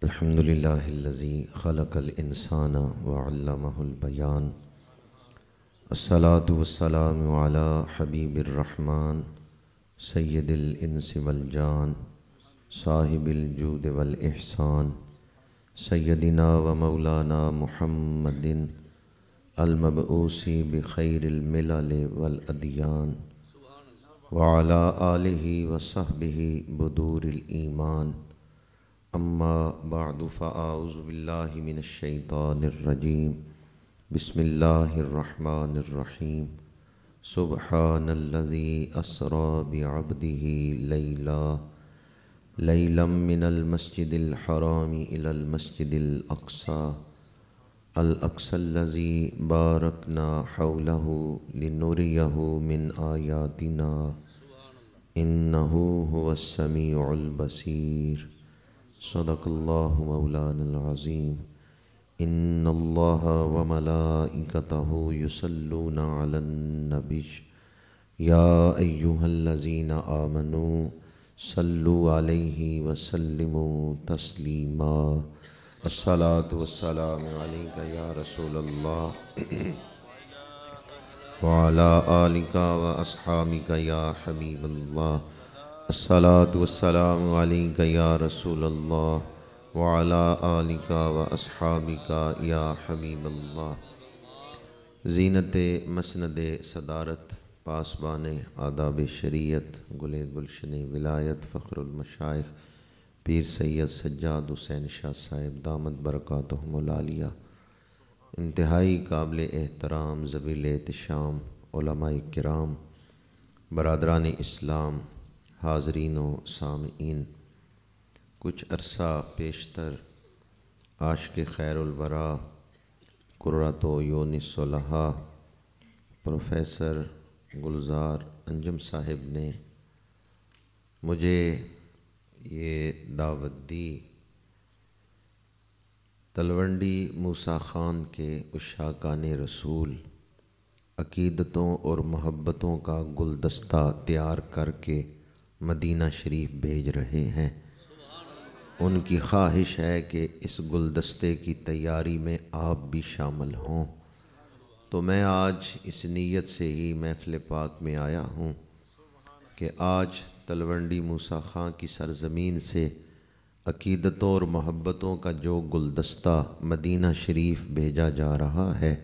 الحمد لله الذي خلق الإنسان وعلمه البيان. الصلاة والسلام على حبيب الرحمن سيد الإنس والجان صاحب الجود والإحسان سيدنا ومولانا محمد المبعوث بخير الملل والأديان وعلى آله وصحبه بدور الإيمان. اما بعد فاعوذ باللہ من الشیطان الرجیم. بسم اللہ الرحمن الرحیم. سبحان الذی اسری بعبدہ لیلا من المسجد الحرام الی المسجد الاقصی الذی بارکنا حولہ لنریہ من آیاتنا انہ هو السمیع البصیر. صدق اللہ مولانا العظیم. ان اللہ وملائکتہ یصلون علی النبی یا ایہا الذین آمنوا صلوا علیہ وسلموا تسلیما. الصلاة والسلام علیک یا رسول اللہ وعلی آلک واصحابک یا حبیب اللہ. الصلاة والسلام علیک یا رسول اللہ وعلی آلک واصحابک یا حبیب اللہ. زینت مسند صدارت پاسبان آداب شریعت گل گلشن ولایت فخر المشائخ پیر سید سجاد حسین شاہ صاحب دامت برکاتہم العالیہ، انتہائی قابل احترام ذویل احتشام علماء کرام، برادران اسلام، حاضرین و سامعین، کچھ عرصہ پیشتر عاشق خیر الورا قرۃ عیون الصلحاء پروفیسر گلزار انجم صاحب نے مجھے یہ دعوت دی تلونڈی موسیٰ خان کے عشاقان رسول عقیدتوں اور محبتوں کا گلدستہ تیار کر کے مدینہ شریف بھیج رہے ہیں. ان کی خواہش ہے کہ اس گلدستے کی تیاری میں آپ بھی شامل ہوں، تو میں آج اس نیت سے ہی محفل پاک میں آیا ہوں کہ آج تلونڈی موسیٰ خان کی سرزمین سے عقیدتوں اور محبتوں کا جو گلدستہ مدینہ شریف بھیجا جا رہا ہے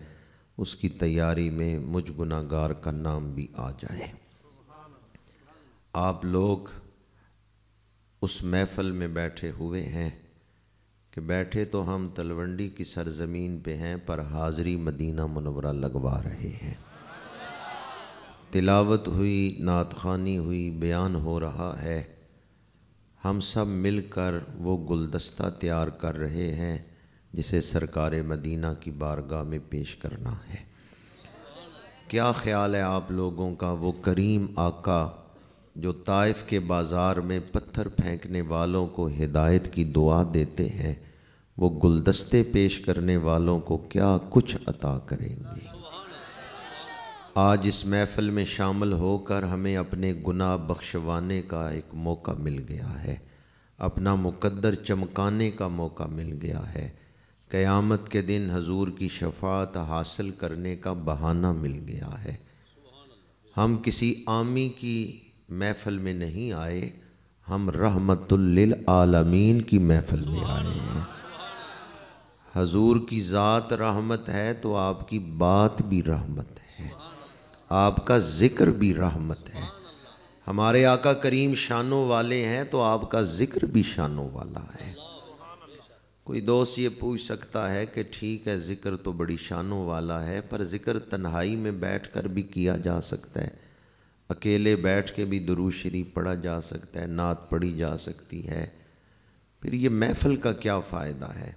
اس کی تیاری میں مجھ گناہ گار کا نام بھی آ جائے. آپ لوگ اس محفل میں بیٹھے ہوئے ہیں کہ بیٹھے تو ہم تلونڈی کی سرزمین پہ ہیں پر حاضری مدینہ منورہ لگوا رہے ہیں. تلاوت ہوئی، نعت خوانی ہوئی، بیان ہو رہا ہے، ہم سب مل کر وہ گلدستہ تیار کر رہے ہیں جسے سرکار مدینہ کی بارگاہ میں پیش کرنا ہے. کیا خیال ہے آپ لوگوں کا؟ وہ کریم آقا جو طائف کے بازار میں پتھر پھینکنے والوں کو ہدایت کی دعا دیتے ہیں، وہ گلدستے پیش کرنے والوں کو کیا کچھ عطا کریں گے؟ آج اس محفل میں شامل ہو کر ہمیں اپنے گناہ بخشوانے کا ایک موقع مل گیا ہے، اپنا مقدر چمکانے کا موقع مل گیا ہے، قیامت کے دن حضور کی شفاعت حاصل کرنے کا بہانہ مل گیا ہے. ہم کسی عامی کی محفل میں نہیں آئے، ہم رحمت للعالمین کی محفل میں آئے ہیں. حضور کی ذات رحمت ہے تو آپ کی بات بھی رحمت ہے، آپ کا ذکر بھی رحمت ہے. ہمارے آقا کریم شانوں والے ہیں تو آپ کا ذکر بھی شانوں والا ہے. کوئی دوست یہ پوچھ سکتا ہے کہ ٹھیک ہے ذکر تو بڑی شانوں والا ہے، پر ذکر تنہائی میں بیٹھ کر بھی کیا جا سکتا ہے، اکیلے بیٹھ کے بھی درود شریف پڑھا جا سکتا ہے، نعت پڑھی جا سکتی ہے. پھر یہ محفل کا کیا فائدہ ہے؟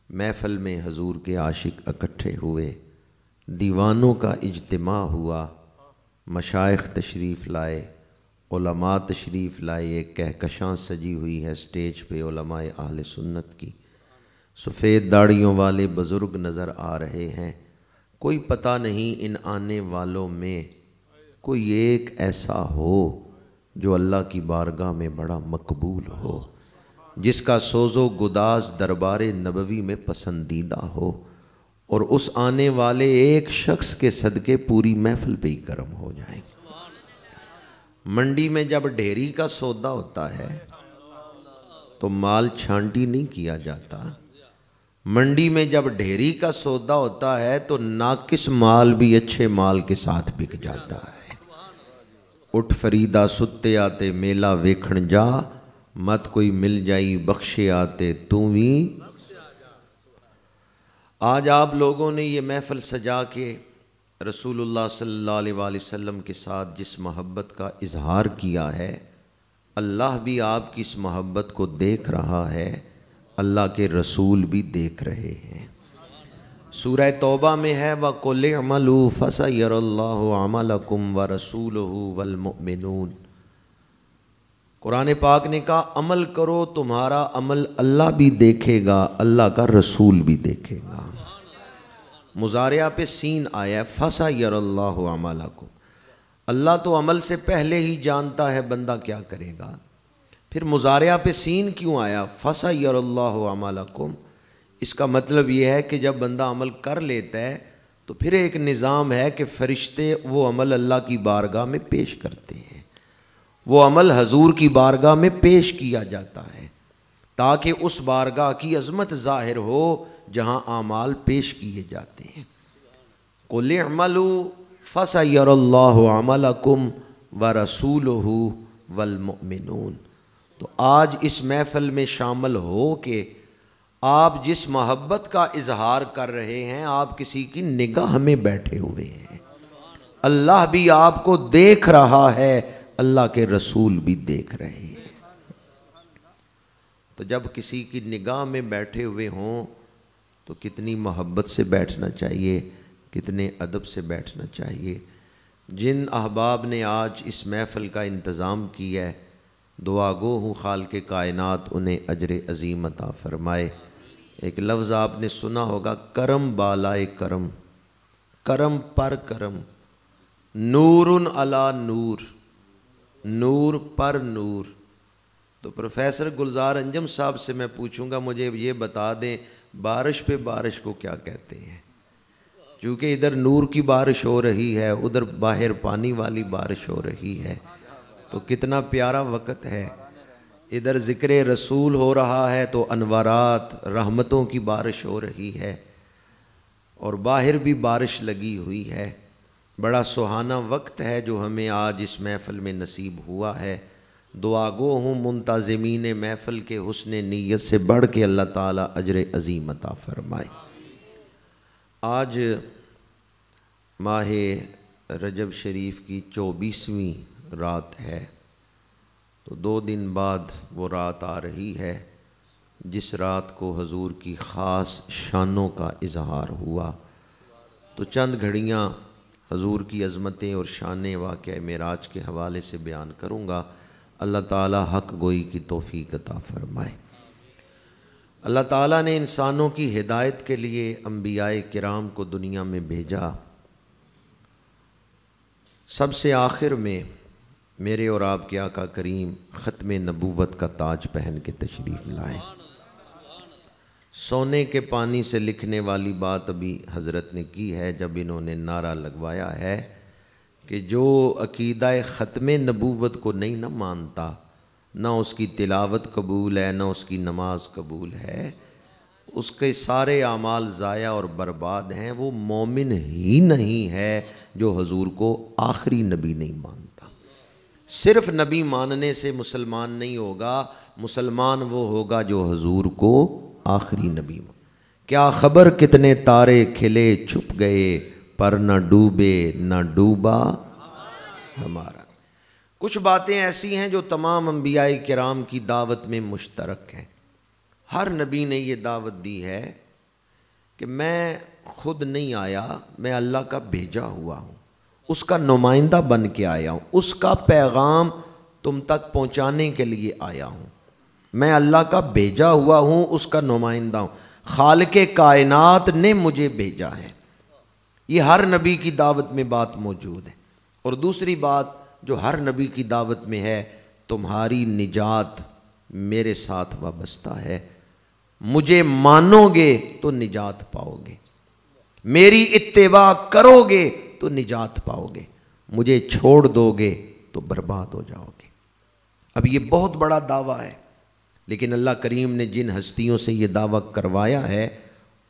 محفل میں حضور کے عاشق اکٹھے ہوئے، دیوانوں کا اجتماع ہوا، مشائخ تشریف لائے، علماء تشریف لائے، ایک کہکشاں سجی ہوئی ہے سٹیج پہ علماء اہل سنت کی، سفید داڑھیوں والے بزرگ نظر آ رہے ہیں. کوئی پتہ نہیں ان آنے والوں میں کوئی ایک ایسا ہو جو اللہ کی بارگاہ میں بڑا مقبول ہو. جس کا سوز و گداز دربار نبوی میں پسندیدہ ہو، اور اس آنے والے ایک شخص کے صدقے پوری محفل پہ ہی کرم ہو جائے۔ منڈی میں جب ڈھیری کا سودا ہوتا ہے تو مال چھانٹی نہیں کیا جاتا، منڈی میں جب ڈھیری کا سودا ہوتا ہے تو ناقص مال بھی اچھے مال کے ساتھ بک جاتا ہے۔ اٹھ فریدا ستے آتے میلہ ویکھن جا، مت کوئی مل جائی بخشے آتے تو بھی۔ آج آپ لوگوں نے یہ محفل سجا کے رسول اللہ صلی اللہ علیہ وآلہ وسلم کے ساتھ جس محبت کا اظہار کیا ہے، اللہ بھی آپ کی اس محبت کو دیکھ رہا ہے، اللہ کے رسول بھی دیکھ رہے ہیں۔ سورہ توبہ میں ہے وَقُلِ اعْمَلُوا فَسَيَرَى اللَّهُ عَمَلَكُمْ وَرَسُولُهُ وَالْمُؤْمِنُونَ۔ قرآن پاک نے کہا عمل کرو، تمہارا عمل اللہ بھی دیکھے گا، اللہ کا رسول بھی دیکھے گا۔ مضارعہ پہ سین آیا ہے فَسَيَرَى اللَّهُ عَمَلَكُمْ، اللہ تو عمل سے پہلے ہی جانتا ہے بندہ کیا کرے گا، پھر مضارعہ پہ سین کیوں آیا فَسَيَرَى اللَّهُ عَمَلَكُمْ؟ اس کا مطلب یہ ہے کہ جب بندہ عمل کر لیتا ہے تو پھر ایک نظام ہے کہ فرشتے وہ عمل اللہ کی بارگاہ میں پیش کرتے ہیں، وہ عمل حضور کی بارگاہ میں پیش کیا جاتا ہے تاکہ اس بارگاہ کی عظمت ظاہر ہو جہاں اعمال پیش کیے جاتے ہیں۔ قُلِ اعْمَلُوا فَسَيَرَى اللَّهُ عَمَلَكُمْ وَرَسُولُهُ وَالْمُؤْمِنُونَ۔ تو آج اس محفل میں شامل ہو کے آپ جس محبت کا اظہار کر رہے ہیں، آپ کسی کی نگاہ میں بیٹھے ہوئے ہیں، اللہ بھی آپ کو دیکھ رہا ہے، اللہ کے رسول بھی دیکھ رہے ہیں۔ تو جب کسی کی نگاہ میں بیٹھے ہوئے ہوں تو کتنی محبت سے بیٹھنا چاہیے، کتنے ادب سے بیٹھنا چاہیے۔ جن احباب نے آج اس محفل کا انتظام کیا ہے، دعا گو ہوں خالق کائنات انہیں اجر عظیم عطا فرمائے۔ ایک لفظ آپ نے سنا ہوگا کرم بالائے کرم، کرم پر کرم، نور علی نور، نور پر نور۔ تو پروفیسر گلزار انجم صاحب سے میں پوچھوں گا مجھے یہ بتا دیں بارش پہ بارش کو کیا کہتے ہیں؟ چونکہ ادھر نور کی بارش ہو رہی ہے، ادھر باہر پانی والی بارش ہو رہی ہے، تو کتنا پیارا وقت ہے۔ ادھر ذکر رسول ہو رہا ہے تو انوارات رحمتوں کی بارش ہو رہی ہے، اور باہر بھی بارش لگی ہوئی ہے۔ بڑا سہانا وقت ہے جو ہمیں آج اس محفل میں نصیب ہوا ہے۔ دعا گو ہوں منتظمین محفل کے حسن نیت سے بڑھ کے اللہ تعالیٰ اجر عظیم عطا فرمائے۔ آج ماہ رجب شریف کی 24ویں رات ہے، تو 2 دن بعد وہ رات آ رہی ہے جس رات کو حضور کی خاص شانوں کا اظہار ہوا۔ تو چند گھڑیاں حضور کی عظمتیں اور شانیں واقعہ معراج کے حوالے سے بیان کروں گا۔ اللہ تعالیٰ حق گوئی کی توفیق عطا فرمائے۔ اللہ تعالیٰ نے انسانوں کی ہدایت کے لیے انبیاء کرام کو دنیا میں بھیجا۔ سب سے آخر میں میرے اور آپ کے آقا کریم ختم نبوت کا تاج پہن کے تشریف لائے۔ سونے کے پانی سے لکھنے والی بات ابھی حضرت نے کی ہے جب انہوں نے نعرہ لگوایا ہے کہ جو عقیدہ ختم نبوت کو نہیں نہ مانتا، نہ اس کی تلاوت قبول ہے، نہ اس کی نماز قبول ہے، اس کے سارے اعمال ضائع اور برباد ہیں، وہ مومن ہی نہیں ہے جو حضور کو آخری نبی نہیں مانتا۔ صرف نبی ماننے سے مسلمان نہیں ہوگا، مسلمان وہ ہوگا جو حضور کو آخری نبی مان۔ کیا خبر کتنے تارے کھلے چھپ گئے، پر نہ ڈوبے نہ ڈوبا ہمارا۔ کچھ باتیں ایسی ہیں جو تمام انبیاء کرام کی دعوت میں مشترک ہیں۔ ہر نبی نے یہ دعوت دی ہے کہ میں خود نہیں آیا، میں اللہ کا بھیجا ہوا ہوں، اس کا نمائندہ بن کے آیا ہوں، اس کا پیغام تم تک پہنچانے کے لیے آیا ہوں۔ میں اللہ کا بھیجا ہوا ہوں، اس کا نمائندہ ہوں، خالق کائنات نے مجھے بھیجا ہے۔ یہ ہر نبی کی دعوت میں بات موجود ہے۔ اور دوسری بات جو ہر نبی کی دعوت میں ہے، تمہاری نجات میرے ساتھ وابستہ ہے، مجھے مانو گے تو نجات پاؤ گے، میری اتباع کرو گے تو نجات پاؤ گے، مجھے چھوڑ دو گے تو برباد ہو جاؤ گے۔ اب یہ بہت بڑا دعویٰ ہے، لیکن اللہ کریم نے جن ہستیوں سے یہ دعویٰ کروایا ہے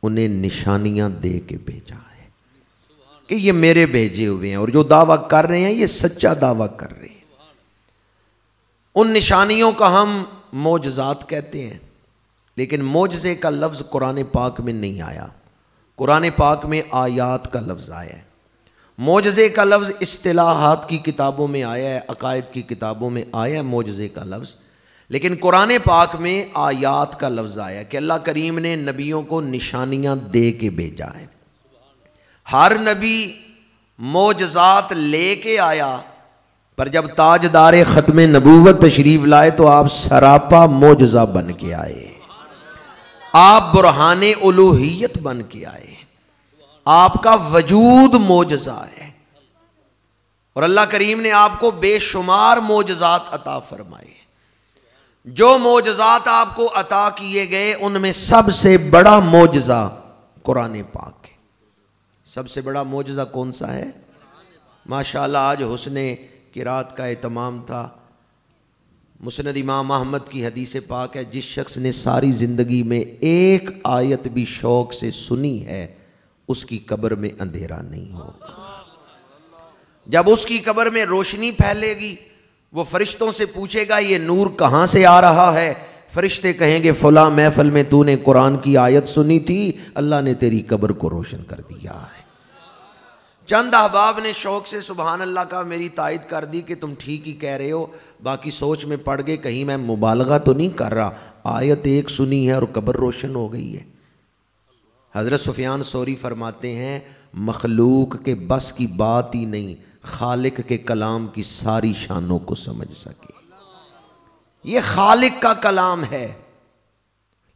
انہیں نشانیاں دے کے بھیجا ہے کہ یہ میرے بھیجے ہوئے ہیں، اور جو دعویٰ کر رہے ہیں یہ سچا دعویٰ کر رہے ہیں۔ ان نشانیوں کا ہم معجزات کہتے ہیں، لیکن معجزے کا لفظ قرآن پاک میں نہیں آیا، قرآن پاک میں آیات کا لفظ آیا ہے۔ معجزے کا لفظ اصطلاحات کی کتابوں میں آیا ہے، عقائد کی کتابوں میں آیا ہے معجزے کا لفظ، لیکن قرآن پاک میں آیات کا لفظ آیا کہ اللہ کریم نے نبیوں کو نشانیاں دے کے بھیجا ہے۔ ہر نبی معجزات لے کے آیا، پر جب تاجدار ختم نبوت تشریف لائے تو آپ سراپا معجزہ بن کے آئے، آپ برہان الوہیت بن کے آئے، آپ کا وجود معجزہ ہے، اور اللہ کریم نے آپ کو بے شمار معجزات عطا فرمائے۔ جو معجزات آپ کو عطا کیے گئے ان میں سب سے بڑا معجزہ قرآن پاک ہے۔ سب سے بڑا معجزہ کون سا ہے؟ ماشاءاللہ آج حسن قرات کا اہتمام تھا۔ مسند امام احمد کی حدیث پاک ہے، جس شخص نے ساری زندگی میں ایک آیت بھی شوق سے سنی ہے اس کی قبر میں اندھیرا نہیں ہوگا۔ جب اس کی قبر میں روشنی پھیلے گی، وہ فرشتوں سے پوچھے گا یہ نور کہاں سے آ رہا ہے؟ فرشتے کہیں گے فلاں محفل میں تو نے قرآن کی آیت سنی تھی، اللہ نے تیری قبر کو روشن کر دیا ہے۔ چند احباب نے شوق سے سبحان اللہ کا میری تائید کر دی کہ تم ٹھیک ہی کہہ رہے ہو، باقی سوچ میں پڑ گئے کہیں میں مبالغہ تو نہیں کر رہا، آیت ایک سنی ہے اور قبر روشن ہو گئی ہے۔ حضرت سفیان ثوری فرماتے ہیں مخلوق کے بس کی بات ہی نہیں، خالق کے کلام کی ساری شانوں کو سمجھ سکے۔ یہ خالق کا کلام ہے۔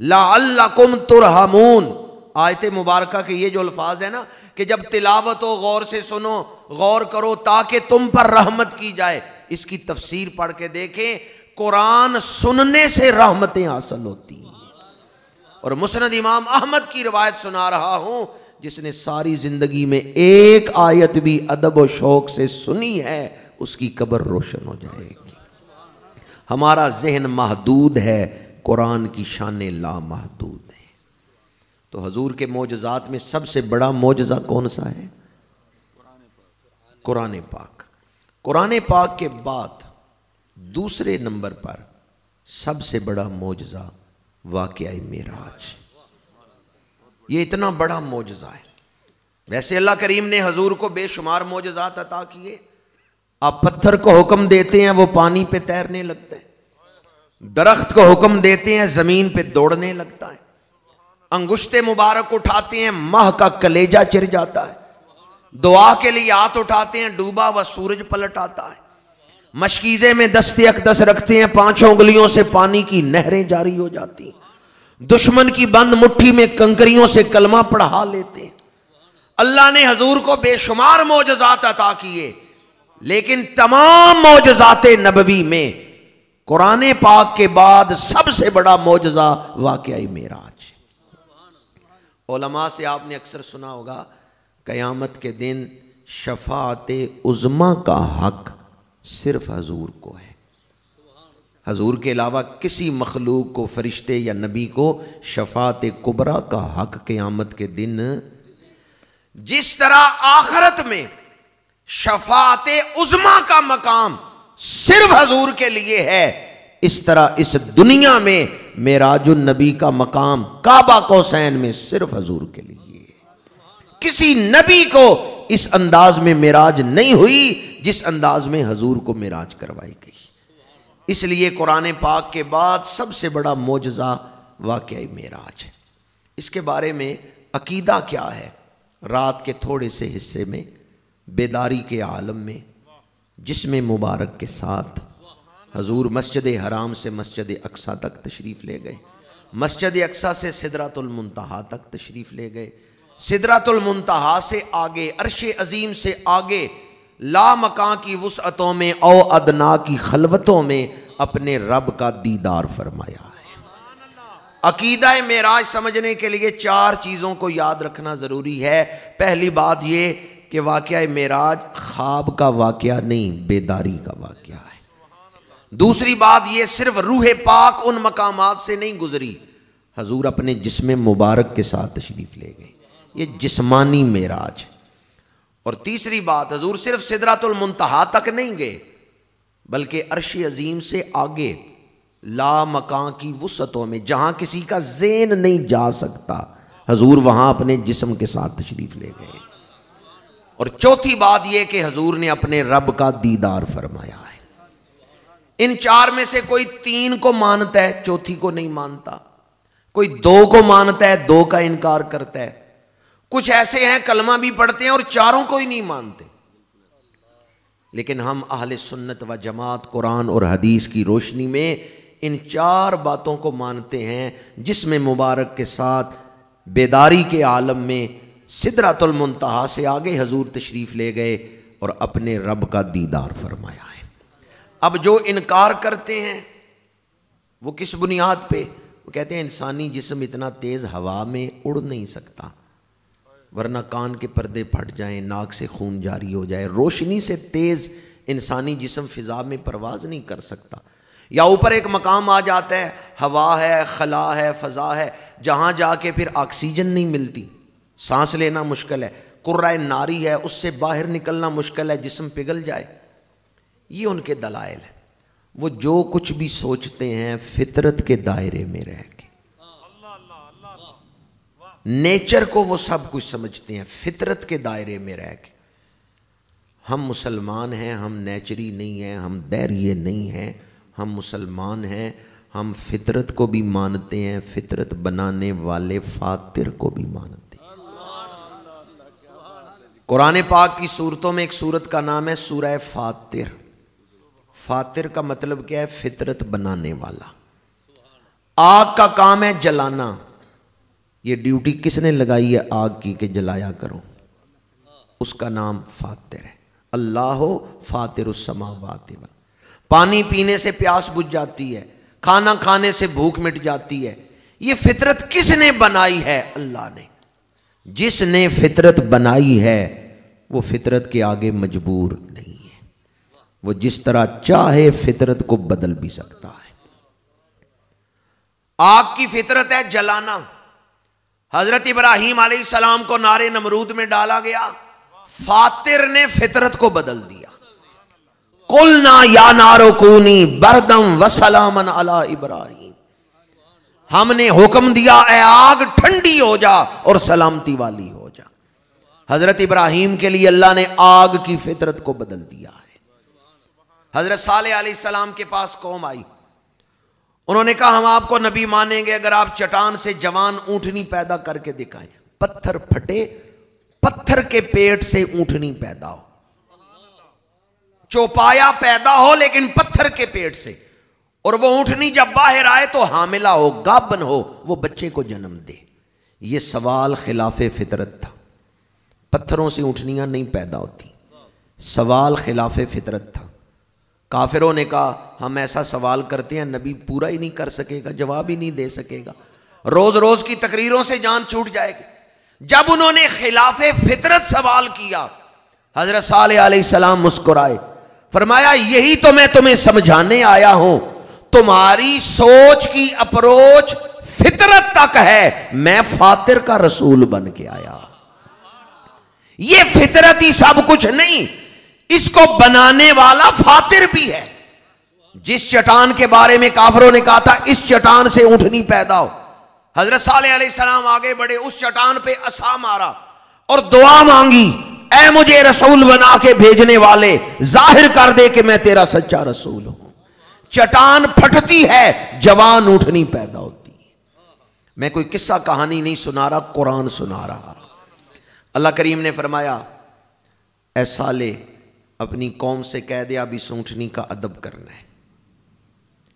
لعلکم ترحمون، آیت مبارکہ کے یہ جو الفاظ ہیں نا کہ جب تلاوت ہو غور سے سنو، غور کرو تاکہ تم پر رحمت کی جائے، اس کی تفسیر پڑھ کے دیکھیں۔ قرآن سننے سے رحمتیں حاصل ہوتی ہیں، اور مسند امام احمد کی روایت سنا رہا ہوں، جس نے ساری زندگی میں ایک آیت بھی ادب و شوق سے سنی ہے اس کی قبر روشن ہو جائے گی۔ ہمارا ذہن محدود ہے، قرآن کی شان لامحدود ہے۔ تو حضور کے معجزات میں سب سے بڑا معجزہ کون سا ہے؟ قرآن پاک۔ قرآن پاک کے بعد دوسرے نمبر پر سب سے بڑا معجزہ واقعہ معراج۔ یہ اتنا بڑا معجزہ ہے۔ ویسے اللہ کریم نے حضور کو بے شمار معجزات عطا کیے۔ آپ پتھر کو حکم دیتے ہیں وہ پانی پہ تیرنے لگتا ہے، درخت کو حکم دیتے ہیں زمین پہ دوڑنے لگتا ہے، انگشت مبارک اٹھاتے ہیں ماہ کا کلیجہ چر جاتا ہے، دعا کے لیے ہاتھ اٹھاتے ہیں ڈوبا ہوا سورج پلٹ آتا ہے، مشکیزے میں دست اقدس رکھتے ہیں پانچوں انگلیوں سے پانی کی نہریں جاری ہو جاتی ہیں، دشمن کی بند مٹھی میں کنکریوں سے کلمہ پڑھا لیتے ہیں۔ اللہ نے حضور کو بے شمار معجزات عطا کیے، لیکن تمام معجزات نبوی میں قرآن پاک کے بعد سب سے بڑا معجزہ واقعہ معراج۔ علماء سے آپ نے اکثر سنا ہوگا قیامت کے دن شفاعت عظمیٰ کا حق صرف حضور کو ہے۔ حضور کے علاوہ کسی مخلوق کو، فرشتے یا نبی کو شفاعت کبریٰ کا حق قیامت کے دن، جس طرح آخرت میں شفاعت عظمیٰ کا مقام صرف حضور کے لیے ہے، اس طرح اس دنیا میں معراج النبی کا مقام کعبہ قوسین میں صرف حضور کے لیے ہے۔ کسی نبی کو اس انداز میں معراج نہیں ہوئی جس انداز میں حضور کو معراج کروائی گئی۔ اس لیے قرآن پاک کے بعد سب سے بڑا معجزہ واقعہ معراج ہے۔ اس کے بارے میں عقیدہ کیا ہے؟ رات کے تھوڑے سے حصے میں بیداری کے عالم میں جسم مبارک کے ساتھ حضور مسجد حرام سے مسجد اقصیٰ تک تشریف لے گئے، مسجد اقصیٰ سے سدرۃ المنتہا تک تشریف لے گئے، سدرۃ المنتہا سے آگے عرش عظیم سے آگے لا مکان کی وسعتوں میں او ادنا کی خلوتوں میں اپنے رب کا دیدار فرمایا ہے۔ عقیدہ معراج سمجھنے کے لیے 4 چیزوں کو یاد رکھنا ضروری ہے۔ پہلی بات یہ کہ واقعہ معراج خواب کا واقعہ نہیں، بیداری کا واقعہ ہے۔ دوسری بات یہ صرف روح پاک ان مقامات سے نہیں گزری، حضور اپنے جسم مبارک کے ساتھ تشریف لے گئے، یہ جسمانی معراج۔ اور تیسری بات، حضور صرف سدرۃ المنتہا تک نہیں گئے بلکہ عرش عظیم سے آگے لا مکان کی وسعتوں میں، جہاں کسی کا ذہن نہیں جا سکتا، حضور وہاں اپنے جسم کے ساتھ تشریف لے گئے۔ اور چوتھی بات یہ کہ حضور نے اپنے رب کا دیدار فرمایا ہے۔ ان 4 میں سے کوئی 3 کو مانتا ہے، چوتھی کو نہیں مانتا، کوئی 2 کو مانتا ہے، 2 کا انکار کرتا ہے، کچھ ایسے ہیں کلمہ بھی پڑھتے ہیں اور 4 کو ہی نہیں مانتے۔ لیکن ہم اہل سنت و جماعت قرآن اور حدیث کی روشنی میں ان 4 باتوں کو مانتے ہیں، جسم مبارک کے ساتھ بیداری کے عالم میں سدرۃ المنتہا سے آگے حضور تشریف لے گئے اور اپنے رب کا دیدار فرمایا ہے۔ اب جو انکار کرتے ہیں وہ کس بنیاد پہ؟ وہ کہتے ہیں انسانی جسم اتنا تیز ہوا میں اڑ نہیں سکتا، ورنہ کان کے پردے پھٹ جائیں، ناک سے خون جاری ہو جائے، روشنی سے تیز انسانی جسم فضا میں پرواز نہیں کر سکتا۔ یا اوپر ایک مقام آ جاتا ہے، ہوا ہے، خلا ہے، فضا ہے، جہاں جا کے پھر آکسیجن نہیں ملتی، سانس لینا مشکل ہے، قرہ ناری ہے، اس سے باہر نکلنا مشکل ہے، جسم پگھل جائے۔ یہ ان کے دلائل ہیں۔ وہ جو کچھ بھی سوچتے ہیں فطرت کے دائرے میں رہ کے، نیچر کو وہ سب کچھ سمجھتے ہیں فطرت کے دائرے میں رہ کے۔ ہم مسلمان ہیں، ہم نیچری نہیں ہیں، ہم دائریے نہیں ہیں، ہم مسلمان ہیں، ہم فطرت کو بھی مانتے ہیں، فطرت بنانے والے فاطر کو بھی مانتے ہیں۔ قرآن پاک کی سورتوں میں ایک سورت کا نام ہے سورہ فاطر۔ فاطر کا مطلب کیا ہے؟ فطرت بنانے والا۔ آگ کا کام ہے جلانا، یہ ڈیوٹی کس نے لگائی ہے آگ کی کہ جلایا کرو؟ اس کا نام فاطر ہے۔ اللہ فاطر السماوات والارض۔ پانی پینے سے پیاس بجھ جاتی ہے، کھانا کھانے سے بھوک مٹ جاتی ہے، یہ فطرت کس نے بنائی ہے؟ اللہ نے۔ جس نے فطرت بنائی ہے وہ فطرت کے آگے مجبور نہیں ہے، وہ جس طرح چاہے فطرت کو بدل بھی سکتا ہے۔ آگ کی فطرت ہے جلانا۔ حضرت ابراہیم علیہ السلام کو نار نمرود میں ڈالا گیا، فاطر نے فطرت کو بدل دیا۔ قلنا یا نار کونی بردم وسلاما علی ابراہیم، ہم نے حکم دیا اے آگ ٹھنڈی ہو جا اور سلامتی والی ہو جا۔ حضرت ابراہیم کے لیے اللہ نے آگ کی فطرت کو بدل دیا ہے۔ حضرت صالح علیہ السلام کے پاس قوم آئی، انہوں نے کہا ہم آپ کو نبی مانیں گے اگر آپ چٹان سے جوان اونٹنی پیدا کر کے دکھائیں۔ پتھر پھٹے، پتھر کے پیٹ سے اونٹنی پیدا ہو، چوپایا پیدا ہو لیکن پتھر کے پیٹ سے، اور وہ اونٹنی جب باہر آئے تو حاملہ ہو، گابن ہو، وہ بچے کو جنم دے۔ یہ سوال خلاف فطرت تھا، پتھروں سے اونٹنیاں نہیں پیدا ہوتی، سوال خلاف فطرت تھا۔ کافروں نے کہا ہم ایسا سوال کرتے ہیں نبی پورا ہی نہیں کر سکے گا، جواب ہی نہیں دے سکے گا، روز روز کی تقریروں سے جان چھوٹ جائے گی۔ جب انہوں نے خلاف فطرت سوال کیا، حضرت صالح علیہ السلام مسکرائے، فرمایا یہی تو میں تمہیں سمجھانے آیا ہوں، تمہاری سوچ کی اپروچ فطرت تک ہے، میں فاطر کا رسول بن کے آیا۔ یہ فطرت ہی سب کچھ نہیں، اس کو بنانے والا فاطر بھی ہے۔ جس چٹان کے بارے میں کافروں نے کہا تھا اس چٹان سے اونٹنی پیدا ہو، حضرت صالح علیہ السلام آگے بڑھے، اس چٹان پہ عصا مارا اور دعا مانگی، اے مجھے رسول بنا کے بھیجنے والے ظاہر کر دے کہ میں تیرا سچا رسول ہوں۔ چٹان پھٹتی ہے، جوان اونٹنی پیدا ہوتی ہے۔ میں کوئی قصہ کہانی نہیں سنا رہا، قرآن سنا رہا۔ اللہ کریم نے فرمایا اے صالح اپنی قوم سے کہہ دے اب اس اونٹنی کا ادب کرنا ہے،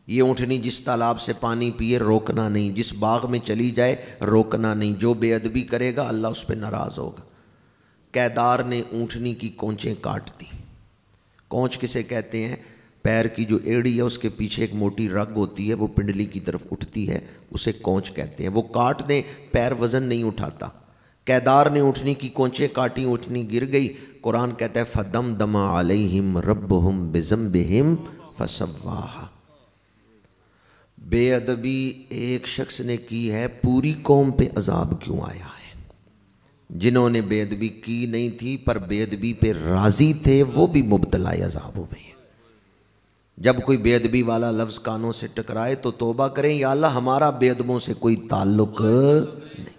یہ اونٹنی جس تالاب سے پانی پیے روکنا نہیں، جس باغ میں چلی جائے روکنا نہیں، جو بے ادبی کرے گا اللہ اس پہ ناراض ہوگا۔ کیدار نے اونٹنی کی کونچیں کاٹ دی۔ کونچ کسے کہتے ہیں؟ پیر کی جو ایڑی ہے اس کے پیچھے ایک موٹی رگ ہوتی ہے، وہ پنڈلی کی طرف اٹھتی ہے، اسے کونچ کہتے ہیں، وہ کاٹ دیں پیر وزن نہیں اٹھاتا۔ کیدار نے اٹھنی کی کونچیں کاٹیں، اٹھنی گر گئی، قرآن کہتا ہے فَدَمْدَمَ عَلَيْهِمْ رَبُّهُمْ بِذَنبِهِمْ فَسَوَّاهَا۔ بے ادبی ایک شخص نے کی ہے، پوری قوم پہ عذاب کیوں آیا ہے؟ جنہوں نے بے ادبی کی نہیں تھی پر بے ادبی پہ راضی تھے وہ بھی مبتلا عذاب ہوئے ہیں۔ جب کوئی بے ادبی والا لفظ کانوں سے ٹکرائے تو توبہ کریں، یا اللہ ہمارا بے ادبوں سے کوئی تعلق نہیں،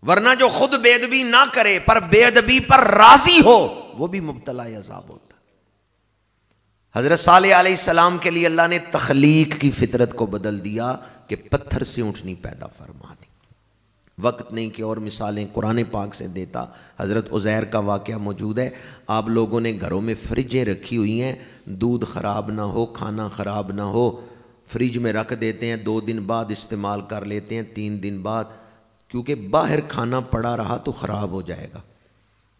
ورنہ جو خود بے ادبی نہ کرے پر بے ادبی پر راضی ہو وہ بھی مبتلا عذاب ہوتا۔ حضرت صالح علیہ السلام کے لیے اللہ نے تخلیق کی فطرت کو بدل دیا کہ پتھر سے اونٹنی پیدا فرما دی۔ وقت نہیں کہ اور مثالیں قرآن پاک سے دیتا۔ حضرت عزیر کا واقعہ موجود ہے۔ آپ لوگوں نے گھروں میں فریجیں رکھی ہوئی ہیں، دودھ خراب نہ ہو، کھانا خراب نہ ہو، فریج میں رکھ دیتے ہیں، 2 دن بعد استعمال کر لیتے ہیں، 3 دن بعد، کیونکہ باہر کھانا پڑا رہا تو خراب ہو جائے گا۔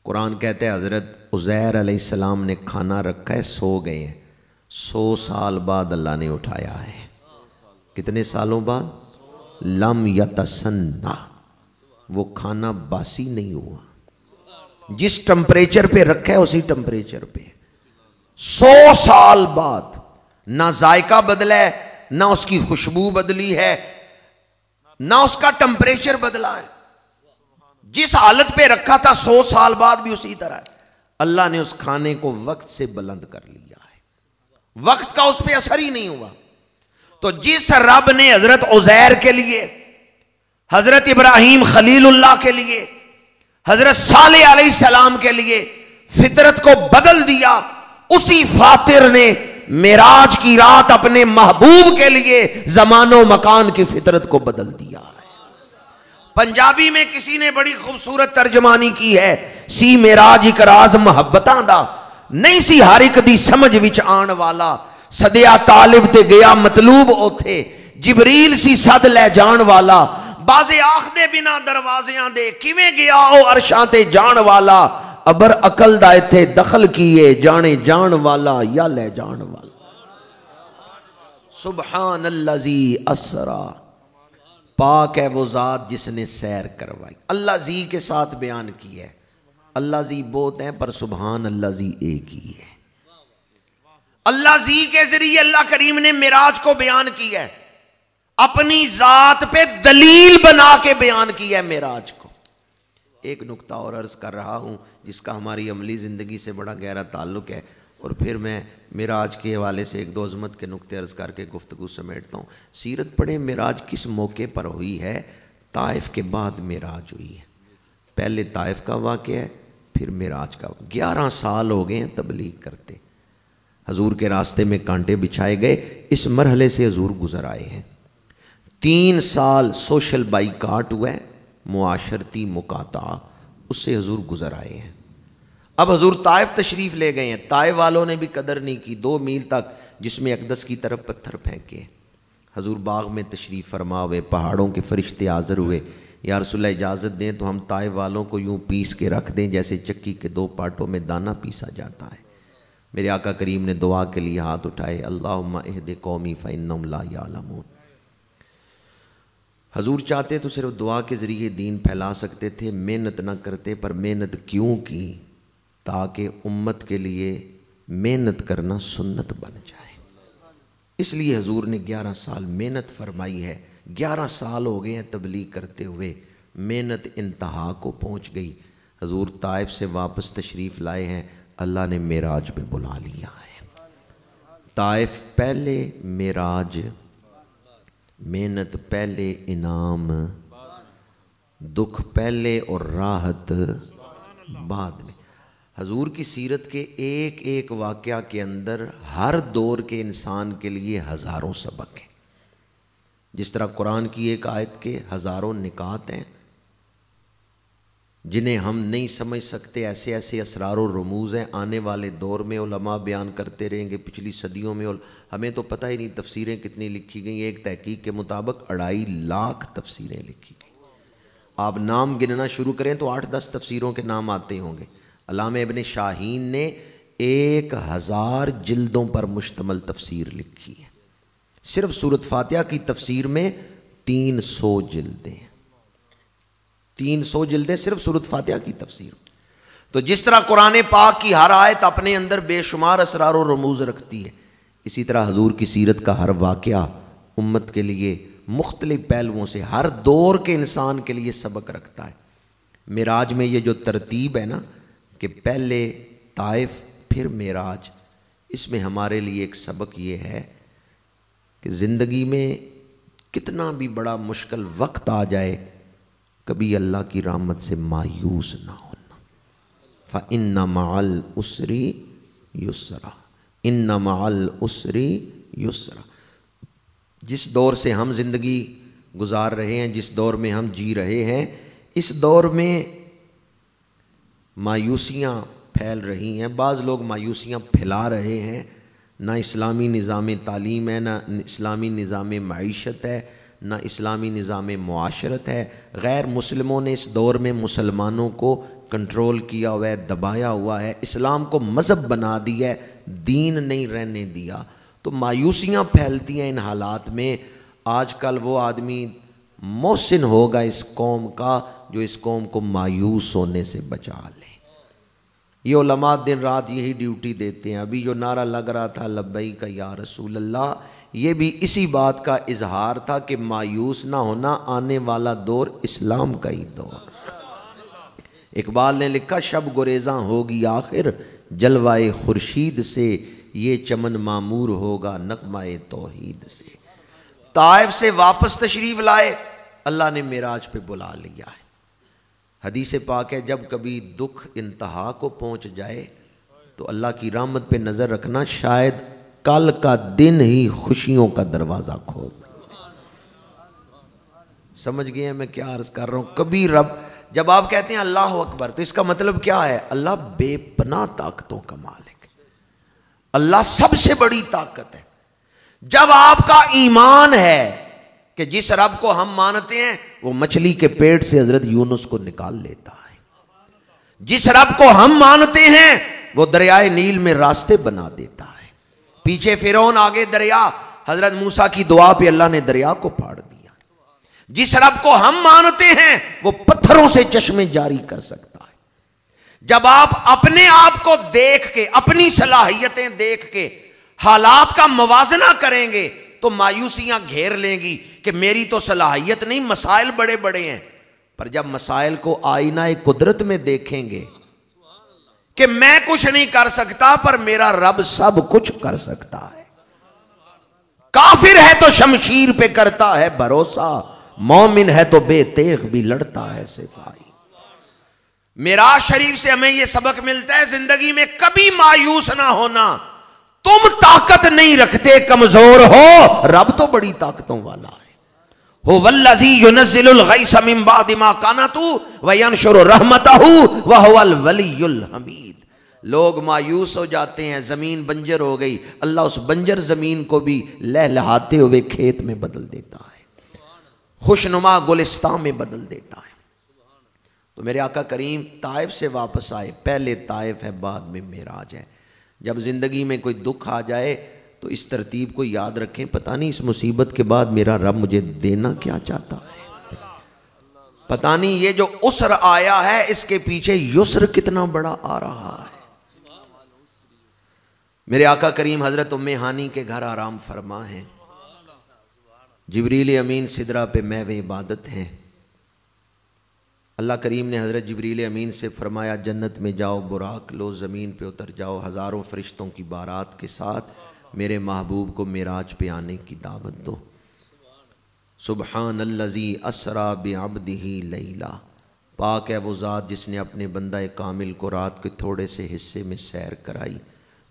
قرآن کہتے ہیں حضرت عزیر علیہ السلام نے کھانا رکھا ہے، سو گئے ہیں، 100 سال بعد اللہ نے اٹھایا ہے۔ کتنے سالوں بعد؟ لم یتسنہ، وہ کھانا باسی نہیں ہوا، جس ٹمپریچر پہ رکھا ہے اسی ٹمپریچر پہ، 100 سال بعد، نہ ذائقہ بدلا ہے، نہ اس کی خوشبو بدلی ہے، نہ اس کا ٹمپریچر بدلا ہے، جس حالت پہ رکھا تھا 100 سال بعد بھی اسی طرح ہے۔ اللہ نے اس کھانے کو وقت سے بلند کر لیا ہے، وقت کا اس پہ اثر ہی نہیں ہوا۔ تو جس رب نے حضرت عزیر کے لیے، حضرت ابراہیم خلیل اللہ کے لیے، حضرت صالح علیہ السلام کے لیے فطرت کو بدل دیا، اسی فاطر نے معراج کی رات اپنے محبوب کے لیے زمان و مکان کی فطرت کو بدل دیا ہے۔ پنجابی میں کسی نے بڑی خوبصورت ترجمانی کی ہے، سی معراج ایک راز محبتاں دا، نہیں سی ہر ایک دی سمجھ وچ آن والا، سدیا طالب تے گیا مطلوب اوتھے، جبریل سی صد لے جان والا، بازے آخ دے بنا دروازیاں دے، کیویں گیا او عرشاں تے جان والا، ابر عقل دا ایتھے دخل کیے، جانے جان والا یا لے جان والا۔ سبحان اللذی اسرا، پاک ہے وہ ذات جس نے سیر کروائی۔ اللہ زی کے ساتھ بیان کی ہے، اللہ زی بہت ہیں پر سبحان اللہ زی ایک ہی ہے۔ اللہ زی کے ذریعے اللہ کریم نے معراج کو بیان کی ہے، اپنی ذات پہ دلیل بنا کے بیان کی ہے معراج کو۔ ایک نکتہ اور عرض کر رہا ہوں جس کا ہماری عملی زندگی سے بڑا گہرا تعلق ہے، اور پھر میں معراج کے حوالے سے 1-2 عظمت کے نکتے عرض کر کے گفتگو سمیٹتا ہوں۔ سیرت پڑھیں، معراج کس موقع پر ہوئی ہے؟ طائف کے بعد معراج ہوئی ہے۔ پہلے طائف کا واقعہ ہے، پھر معراج کا۔ 11 سال ہو گئے ہیں تبلیغ کرتے، حضور کے راستے میں کانٹے بچھائے گئے، اس مرحلے سے حضور گزر آئے ہیں۔ 3 سال سوشل بائیکاٹ ہوا ہے، معاشرتی مقاطعہ، اس سے حضور گزر آئے ہیں۔ اب حضور طائف تشریف لے گئے ہیں، طائف والوں نے بھی قدر نہیں کی، 2 میل تک جس میں اقدس کی طرف پتھر پھینکے۔ حضور باغ میں تشریف فرما ہوئے، پہاڑوں کے فرشتے حاضر ہوئے، یا رسول اللہ اجازت دیں تو ہم طائف والوں کو یوں پیس کے رکھ دیں جیسے چکی کے 2 پارٹوں میں دانہ پیسا جاتا ہے۔ میرے آقا کریم نے دعا کے لیے ہاتھ اٹھائے، اللہم اہد قومی فإنہم لا یعلمون۔ حضور چاہتے تو صرف دعا کے ذریعے دین پھیلا سکتے تھے، محنت نہ کرتے، پر محنت کیوں کی؟ تاکہ امت کے لیے محنت کرنا سنت بن جائے۔ اس لیے حضور نے 11 سال محنت فرمائی ہے۔ 11 سال ہو گئے ہیں تبلیغ کرتے ہوئے، محنت انتہا کو پہنچ گئی۔ حضور طائف سے واپس تشریف لائے ہیں، اللہ نے معراج پہ بلا لیا ہے۔ طائف پہلے، معراج محنت پہلے، انعام دکھ پہلے اور راحت بعد میں۔ حضور کی سیرت کے ایک ایک واقعہ کے اندر ہر دور کے انسان کے لیے ہزاروں سبق ہیں۔ جس طرح قرآن کی ایک آیت کے ہزاروں نکات ہیں جنہیں ہم نہیں سمجھ سکتے، ایسے ایسے اسرار و رموز ہیں، آنے والے دور میں علماء بیان کرتے رہیں گے۔ پچھلی صدیوں میں ہمیں تو پتہ ہی نہیں تفسیریں کتنی لکھی گئیں۔ ایک تحقیق کے مطابق 2.5 لاکھ تفسیریں لکھی گئیں۔ آپ نام گننا شروع کریں تو 8-10 تفسیروں کے نام آتے ہوں گے۔ علامہ ابن شاہین نے 1000 جلدوں پر مشتمل تفسیر لکھی ہے۔ صرف سورۃ فاتحہ کی تفسیر میں 300 جلدیں، 300 جلدیں صرف سورۃ فاتحہ کی تفسیر۔ تو جس طرح قرآن پاک کی ہر آیت اپنے اندر بے شمار اسرار و رموز رکھتی ہے، اسی طرح حضور کی سیرت کا ہر واقعہ امت کے لیے مختلف پہلوؤں سے ہر دور کے انسان کے لیے سبق رکھتا ہے۔ معراج میں یہ جو ترتیب ہے نا کہ پہلے طائف پھر معراج، اس میں ہمارے لیے ایک سبق یہ ہے کہ زندگی میں کتنا بھی بڑا مشکل وقت آ جائے، کبھی اللہ کی رحمت سے مایوس نہ ہونا۔ فَإِنَّ مَعَ الْعُسْرِ يُسْرًا، إِنَّ مَعَ الْعُسْرِ يُسْرًا۔ جس دور سے ہم زندگی گزار رہے ہیں، جس دور میں ہم جی رہے ہیں، اس دور میں مایوسیاں پھیل رہی ہیں، بعض لوگ مایوسیاں پھیلا رہے ہیں۔ نہ اسلامی نظام تعلیم ہے، نہ اسلامی نظام معیشت ہے، نہ اسلامی نظام معاشرت ہے۔ غیر مسلموں نے اس دور میں مسلمانوں کو کنٹرول کیا ہوا ہے، دبایا ہوا ہے، اسلام کو مذہب بنا دیا ہے، دین نہیں رہنے دیا۔ تو مایوسیاں پھیلتی ہیں ان حالات میں۔ آج کل وہ آدمی محسن ہوگا اس قوم کا جو اس قوم کو مایوس ہونے سے بچا لے۔ یہ علماء دن رات یہی ڈیوٹی دیتے ہیں۔ ابھی جو نعرہ لگ رہا تھا لبیک یا رسول اللہ، یہ بھی اسی بات کا اظہار تھا کہ مایوس نہ ہونا، آنے والا دور اسلام کا ہی دور۔ اقبال نے لکھا شب گریزاں ہوگی آخر جلوائے خورشید سے، یہ چمن معمور ہوگا نغمہ توحید سے۔ طائف سے واپس تشریف لائے، اللہ نے معراج پہ بلا لیا ہے۔ حدیث پاک ہے جب کبھی دکھ انتہا کو پہنچ جائے تو اللہ کی رحمت پہ نظر رکھنا، شاید کل کا دن ہی خوشیوں کا دروازہ کھول۔ سمجھ گئے ہیں میں کیا عرض کر رہا ہوں؟ کبھی رب، جب آپ کہتے ہیں اللہ اکبر تو اس کا مطلب کیا ہے؟ اللہ بے پناہ طاقتوں کا مالک، اللہ سب سے بڑی طاقت ہے۔ جب آپ کا ایمان ہے کہ جس رب کو ہم مانتے ہیں وہ مچھلی کے پیٹ سے حضرت یونس کو نکال لیتا ہے، جس رب کو ہم مانتے ہیں وہ دریائے نیل میں راستے بنا دیتا ہے، پیچھے فرعون آگے دریا، حضرت موسیٰ کی دعا پہ اللہ نے دریا کو پھاڑ دیا، جس رب کو ہم مانتے ہیں وہ پتھروں سے چشمے جاری کر سکتا ہے۔ جب آپ اپنے آپ کو دیکھ کے، اپنی صلاحیتیں دیکھ کے حالات کا موازنہ کریں گے تو مایوسیاں گھیر لیں گی کہ میری تو صلاحیت نہیں، مسائل بڑے بڑے ہیں۔ پر جب مسائل کو آئینہ قدرت میں دیکھیں گے کہ میں کچھ نہیں کر سکتا پر میرا رب سب کچھ کر سکتا ہے۔ کافر ہے تو شمشیر پہ کرتا ہے بھروسہ، مومن ہے تو بے تیغ بھی لڑتا ہے صفائی۔ معراج شریف سے ہمیں یہ سبق ملتا ہے زندگی میں کبھی مایوس نہ ہونا۔ تم طاقت نہیں رکھتے، کمزور ہو، رب تو بڑی طاقتوں والا ہے۔ هو الذی ينزل الغیث من بعد ما قنطوا وینشر رحمتہ وهو الولی الحمید۔ لوگ مایوس ہو جاتے ہیں، زمین بنجر ہو گئی، اللہ اس بنجر زمین کو بھی لہلہاتے ہوئے کھیت میں بدل دیتا ہے، خوشنما گلستان میں بدل دیتا ہے۔ تو میرے آقا کریم طائف سے واپس آئے، پہلے طائف ہے بعد میں معراج ہے۔ جب زندگی میں کوئی دکھ آ جائے تو اس ترتیب کو یاد رکھیں، پتہ نہیں اس مصیبت کے بعد میرا رب مجھے دینا کیا چاہتا ہے، پتہ نہیں یہ جو عسر آیا ہے اس کے پیچھے یسر کتنا بڑا آ رہا ہے۔ میرے آقا کریم حضرت ام ہانی کے گھر آرام فرما ہیں، جبریل امین سدرہ پہ محو عبادت ہیں۔ اللہ کریم نے حضرت جبریل امین سے فرمایا جنت میں جاؤ، براق لو، زمین پہ اتر جاؤ، ہزاروں فرشتوں کی بارات کے ساتھ میرے محبوب کو معراج پہ آنے کی دعوت دو۔ سبحان الذی اسریٰ بعبدہ لیلا، پاک ہے وہ ذات جس نے اپنے بندہ کامل کو رات کے تھوڑے سے حصے میں سیر کرائی،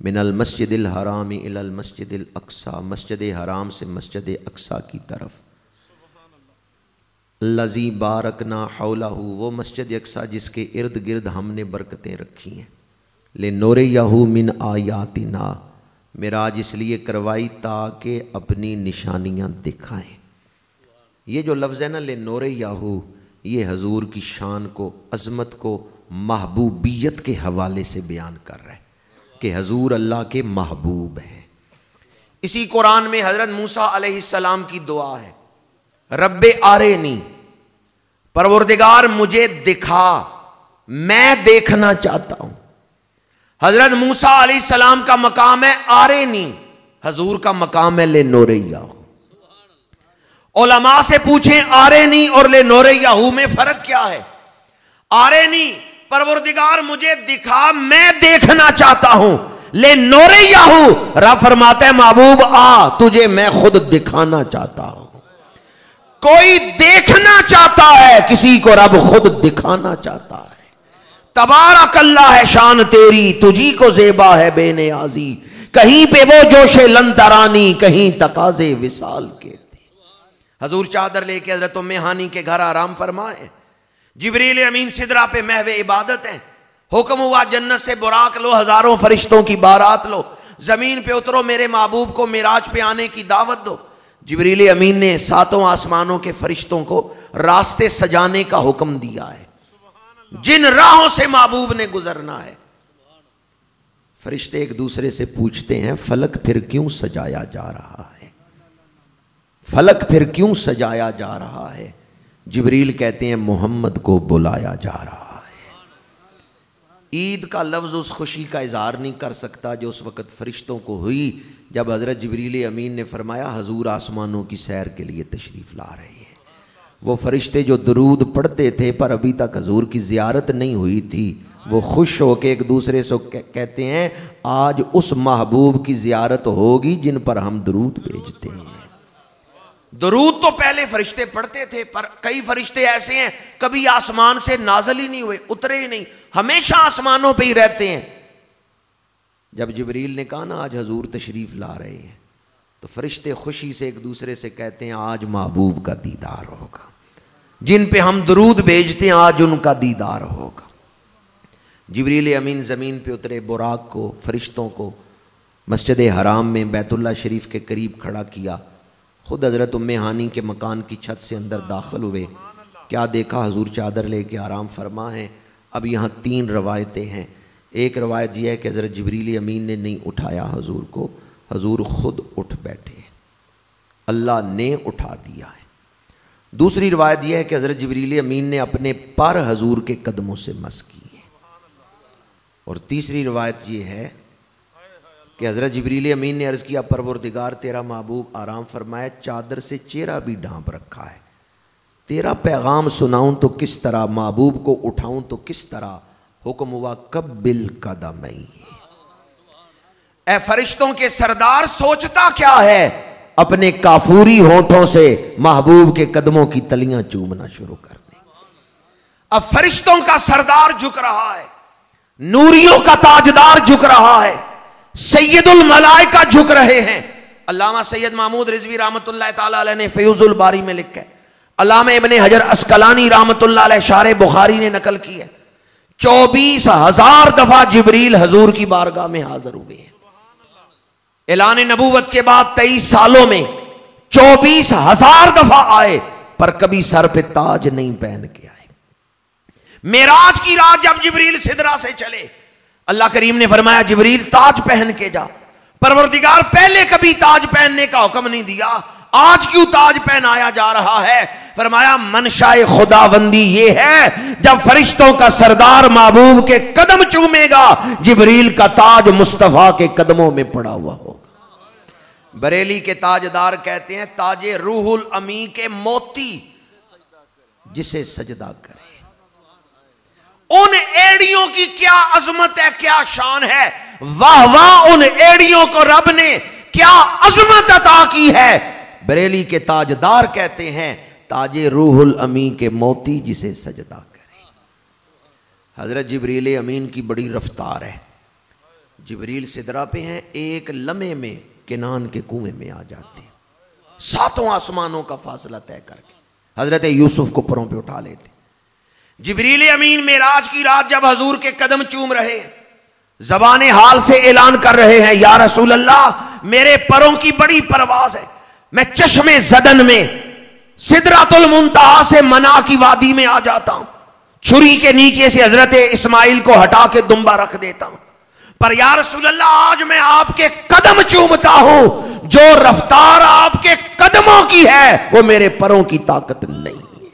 من المسجد الحرام الی المسجد الاقصی، مسجد حرام سے مسجد اقصی کی طرف۔ الذی بارکنا حولہ، وہ مسجد اقصی جس کے ارد گرد ہم نے برکتیں رکھی ہیں۔ لنوریہ من آیاتنا، معراج اس لیے کروائی تاکہ اپنی نشانیاں دکھائیں۔ یہ جو لفظ ہے نا لنوریہ، یہ حضور کی شان کو، عظمت کو، محبوبیت کے حوالے سے بیان کر رہا ہے۔ کہ حضور اللہ کے محبوب ہیں۔ اسی قرآن میں حضرت موسیٰ علیہ السلام کی دعا ہے، رب آرینی، پروردگار مجھے دکھا، میں دیکھنا چاہتا ہوں۔ حضرت موسیٰ علیہ السلام کا مقام ہے آرینی، حضور کا مقام ہے لے نوریہ۔ علماء سے پوچھیں آرینی اور لے نوریہ میں فرق کیا ہے؟ آرینی پروردگار مجھے دکھا، میں دیکھنا چاہتا ہوں، لے نوریہ رب فرماتا ہے محبوب آ، تجھے میں خود دکھانا چاہتا ہوں۔ کوئی دیکھنا چاہتا ہے، کسی کو رب خود دکھانا چاہتا ہے۔ تبارک اللہ ہے شان تیری، تجھی کو زیبا ہے بے نیازی، کہیں پہ وہ جوش لنترانی، کہیں تقاضے وصال کے تھے۔ حضور چادر لے کے حضرت ام ہانی کے گھر آرام فرمائے، جبریل امین سدرہ پہ محو عبادت ہیں، حکم ہوا جنت سے براق لو، ہزاروں فرشتوں کی بارات لو، زمین پہ اترو، میرے محبوب کو معراج پہ آنے کی دعوت دو۔ جبریل امین نے ساتوں آسمانوں کے فرشتوں کو راستے سجانے کا حکم دیا ہے، جن راہوں سے محبوب نے گزرنا ہے۔ فرشتے ایک دوسرے سے پوچھتے ہیں فلک پھر کیوں سجایا جا رہا ہے، فلک پھر کیوں سجایا جا رہا ہے؟ جبریل کہتے ہیں محمد کو بلایا جا رہا ہے۔ عید کا لفظ اس خوشی کا اظہار نہیں کر سکتا جو اس وقت فرشتوں کو ہوئی جب حضرت جبریل امین نے فرمایا حضور آسمانوں کی سیر کے لیے تشریف لا رہے ہیں۔ وہ فرشتے جو درود پڑھتے تھے پر ابھی تک حضور کی زیارت نہیں ہوئی تھی، وہ خوش ہو کے ایک دوسرے سے کہتے ہیں آج اس محبوب کی زیارت ہوگی جن پر ہم درود بھیجتے ہیں۔ درود تو پہلے فرشتے پڑھتے تھے، پر کئی فرشتے ایسے ہیں کبھی آسمان سے نازل ہی نہیں ہوئے، اترے ہی نہیں، ہمیشہ آسمانوں پہ ہی رہتے ہیں۔ جب جبریل نے کہا نا آج حضور تشریف لا رہے ہیں، تو فرشتے خوشی سے ایک دوسرے سے کہتے ہیں آج محبوب کا دیدار ہوگا، جن پہ ہم درود بھیجتے ہیں آج ان کا دیدار ہوگا۔ جبریل امین زمین پہ اترے، براق کو، فرشتوں کو مسجد حرام میں بیت اللہ شریف کے قریب کھڑا کیا، خود حضرت ام ہانی کے مکان کی چھت سے اندر داخل ہوئے۔ کیا دیکھا؟ حضور چادر لے کے آرام فرما ہے۔ اب یہاں 3 روایتیں ہیں۔ ایک روایت یہ ہے کہ حضرت جبریل امین نے نہیں اٹھایا حضور کو، حضور خود اٹھ بیٹھے، اللہ نے اٹھا دیا ہے۔ دوسری روایت یہ ہے کہ حضرت جبریل امین نے اپنے پر حضور کے قدموں سے مس کیے، اور تیسری روایت یہ ہے کہ حضرت جبریل امین نے عرض کیا پروردگار تیرا محبوب آرام فرمائے، چادر سے چہرہ بھی ڈھانپ رکھا ہے، تیرا پیغام سناؤں تو کس طرح، محبوب کو اٹھاؤں تو کس طرح؟ حکم ہوا قبل قدمئی، اے فرشتوں کے سردار سوچتا کیا ہے؟ اپنے کافوری ہونٹوں سے محبوب کے قدموں کی تلیاں چومنا شروع کر دیں۔ اب فرشتوں کا سردار جھک رہا ہے، نوریوں کا تاجدار جھک رہا ہے، سید الملائکہ جھک رہے ہیں۔ علامہ سید محمود رضوی رحمت اللہ تعالیٰ علیہ نے فیوز الباری میں لکھا ہے، علامہ ابن حجر اسقلانی رحمت اللہ علیہ شارح بخاری نے نقل کی ہے، 24,000 دفعہ جبریل حضور کی بارگاہ میں حاضر ہوئے ہیں۔ اعلان نبوت کے بعد 23 سالوں میں 24,000 دفعہ آئے، پر کبھی سر پہ تاج نہیں پہن کے آئے۔ معراج کی رات جب جبریل سدرہ سے چلے، اللہ کریم نے فرمایا جبریل تاج پہن کے جا۔ پروردگار پہلے کبھی تاج پہننے کا حکم نہیں دیا، آج کیوں تاج پہنایا جا رہا ہے؟ فرمایا منشاء خداوندی یہ ہے جب فرشتوں کا سردار محبوب کے قدم چومے گا، جبریل کا تاج مصطفیٰ کے قدموں میں پڑا ہوا ہوگا۔ بریلی کے تاجدار کہتے ہیں تاج روح الامی کے موتی جسے سجدہ کرے۔ ان ایڑیوں کی کیا عظمت ہے، کیا شان ہے، واہ واہ ان ایڑیوں کو رب نے کیا عظمت عطا کی ہے۔ بریلی کے تاجدار کہتے ہیں تاج روح الامی کے موتی جسے سجدہ کرے۔ حضرت جبریل امین کی بڑی رفتار ہے، جبریل سدرہ پہ ہیں، ایک لمحے میں کنان کے کنویں میں آ جاتے ہیں، 7 آسمانوں کا فاصلہ طے کر کے حضرت یوسف کو پروں پہ اٹھا لیتے۔ جبریل امین معراج کی رات جب حضور کے قدم چوم رہے ہیں، زبان حال سے اعلان کر رہے ہیں یا رسول اللہ میرے پروں کی بڑی پرواز ہے، میں چشم زدن میں سدرۃ المنتہا سے منا کی وادی میں آ جاتا ہوں، چھری کے نیچے سے حضرت اسماعیل کو ہٹا کے دمبا رکھ دیتا ہوں، پر یا رسول اللہ آج میں آپ کے قدم چومتا ہوں، جو رفتار آپ کے قدموں کی ہے وہ میرے پروں کی طاقت نہیں ہے۔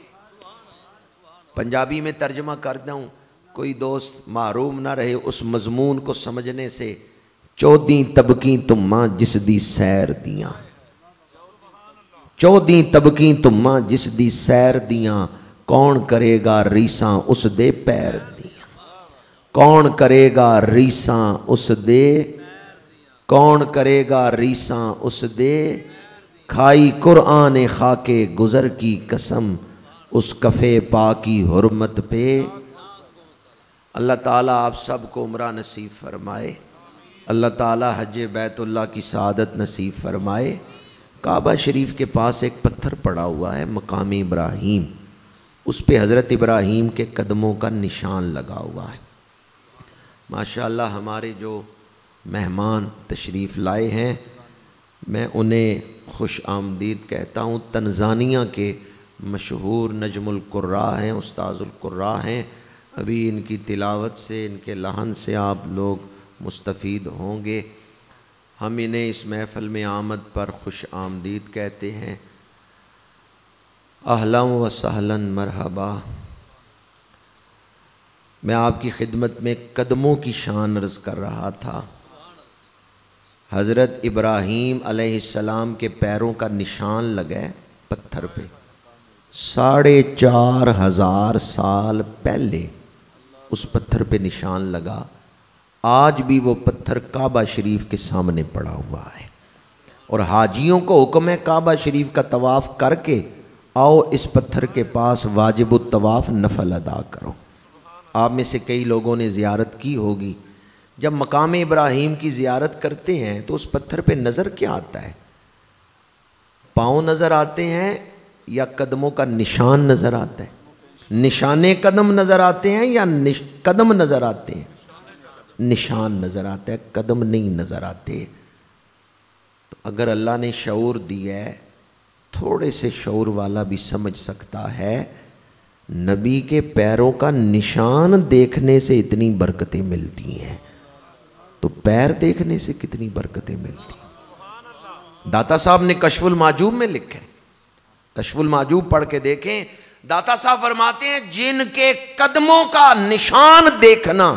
پنجابی میں ترجمہ کرتا ہوں، کوئی دوست محروم نہ رہے اس مضمون کو سمجھنے سے۔ چودیں طبقیں تماں جس دی سیر دیاں، چودیں طبقیں تماں جس دی سیر دیاں، کون کرے گا ریساں اس دے پیر دیاں، کون کرے گا ریساں اس دے، کون کرے گا ریساں اس دے، کھائی قرآن خاکے گزر کی قسم، اس کفے پاکی حرمت پہ۔ اللہ تعالیٰ آپ سب کو عمرہ نصیب فرمائے، اللہ تعالیٰ حج بیت اللہ کی سعادت نصیب فرمائے۔ کعبہ شریف کے پاس ایک پتھر پڑا ہوا ہے، مقام ابراہیم، اس پہ حضرت ابراہیم کے قدموں کا نشان لگا ہوا ہے۔ ماشاءاللہ ہمارے جو مہمان تشریف لائے ہیں میں انہیں خوش آمدید کہتا ہوں۔ تنزانیہ کے مشہور نجم القراء ہیں، استاذ القراء ہیں، ابھی ان کی تلاوت سے، ان کے لحن سے آپ لوگ مستفید ہوں گے۔ ہم انہیں اس محفل میں آمد پر خوش آمدید کہتے ہیں۔ اہلا و سہلا مرحبا۔ میں آپ کی خدمت میں قدموں کی شان عرض کر رہا تھا۔ حضرت ابراہیم علیہ السلام کے پیروں کا نشان لگا ہے پتھر پہ، 4500 سال پہلے اس پتھر پہ نشان لگا۔ آج بھی وہ پتھر کعبہ شریف کے سامنے پڑا ہوا ہے، اور حاجیوں کو حکم ہے کعبہ شریف کا طواف کر کے آؤ اس پتھر کے پاس واجب الطواف نفل ادا کرو۔ آپ میں سے کئی لوگوں نے زیارت کی ہوگی۔ جب مقام ابراہیم کی زیارت کرتے ہیں تو اس پتھر پہ نظر کیا آتا ہے؟ پاؤں نظر آتے ہیں یا قدموں کا نشان نظر آتا ہے؟ نشانے قدم نظر آتے ہیں یا قدم نظر آتے ہیں؟ نشان نظر آتا ہے، قدم نہیں نظر آتے۔ تو اگر اللہ نے شعور دیا ہے، تھوڑے سے شعور والا بھی سمجھ سکتا ہے، نبی کے پیروں کا نشان دیکھنے سے اتنی برکتیں ملتی ہیں، تو پیر دیکھنے سے کتنی برکتیں ملتی ہیں۔ داتا صاحب نے کشف المعجوب میں لکھا ہے، کشف المعجوب پڑھ کے دیکھیں، داتا صاحب فرماتے ہیں جن کے قدموں کا نشان دیکھنا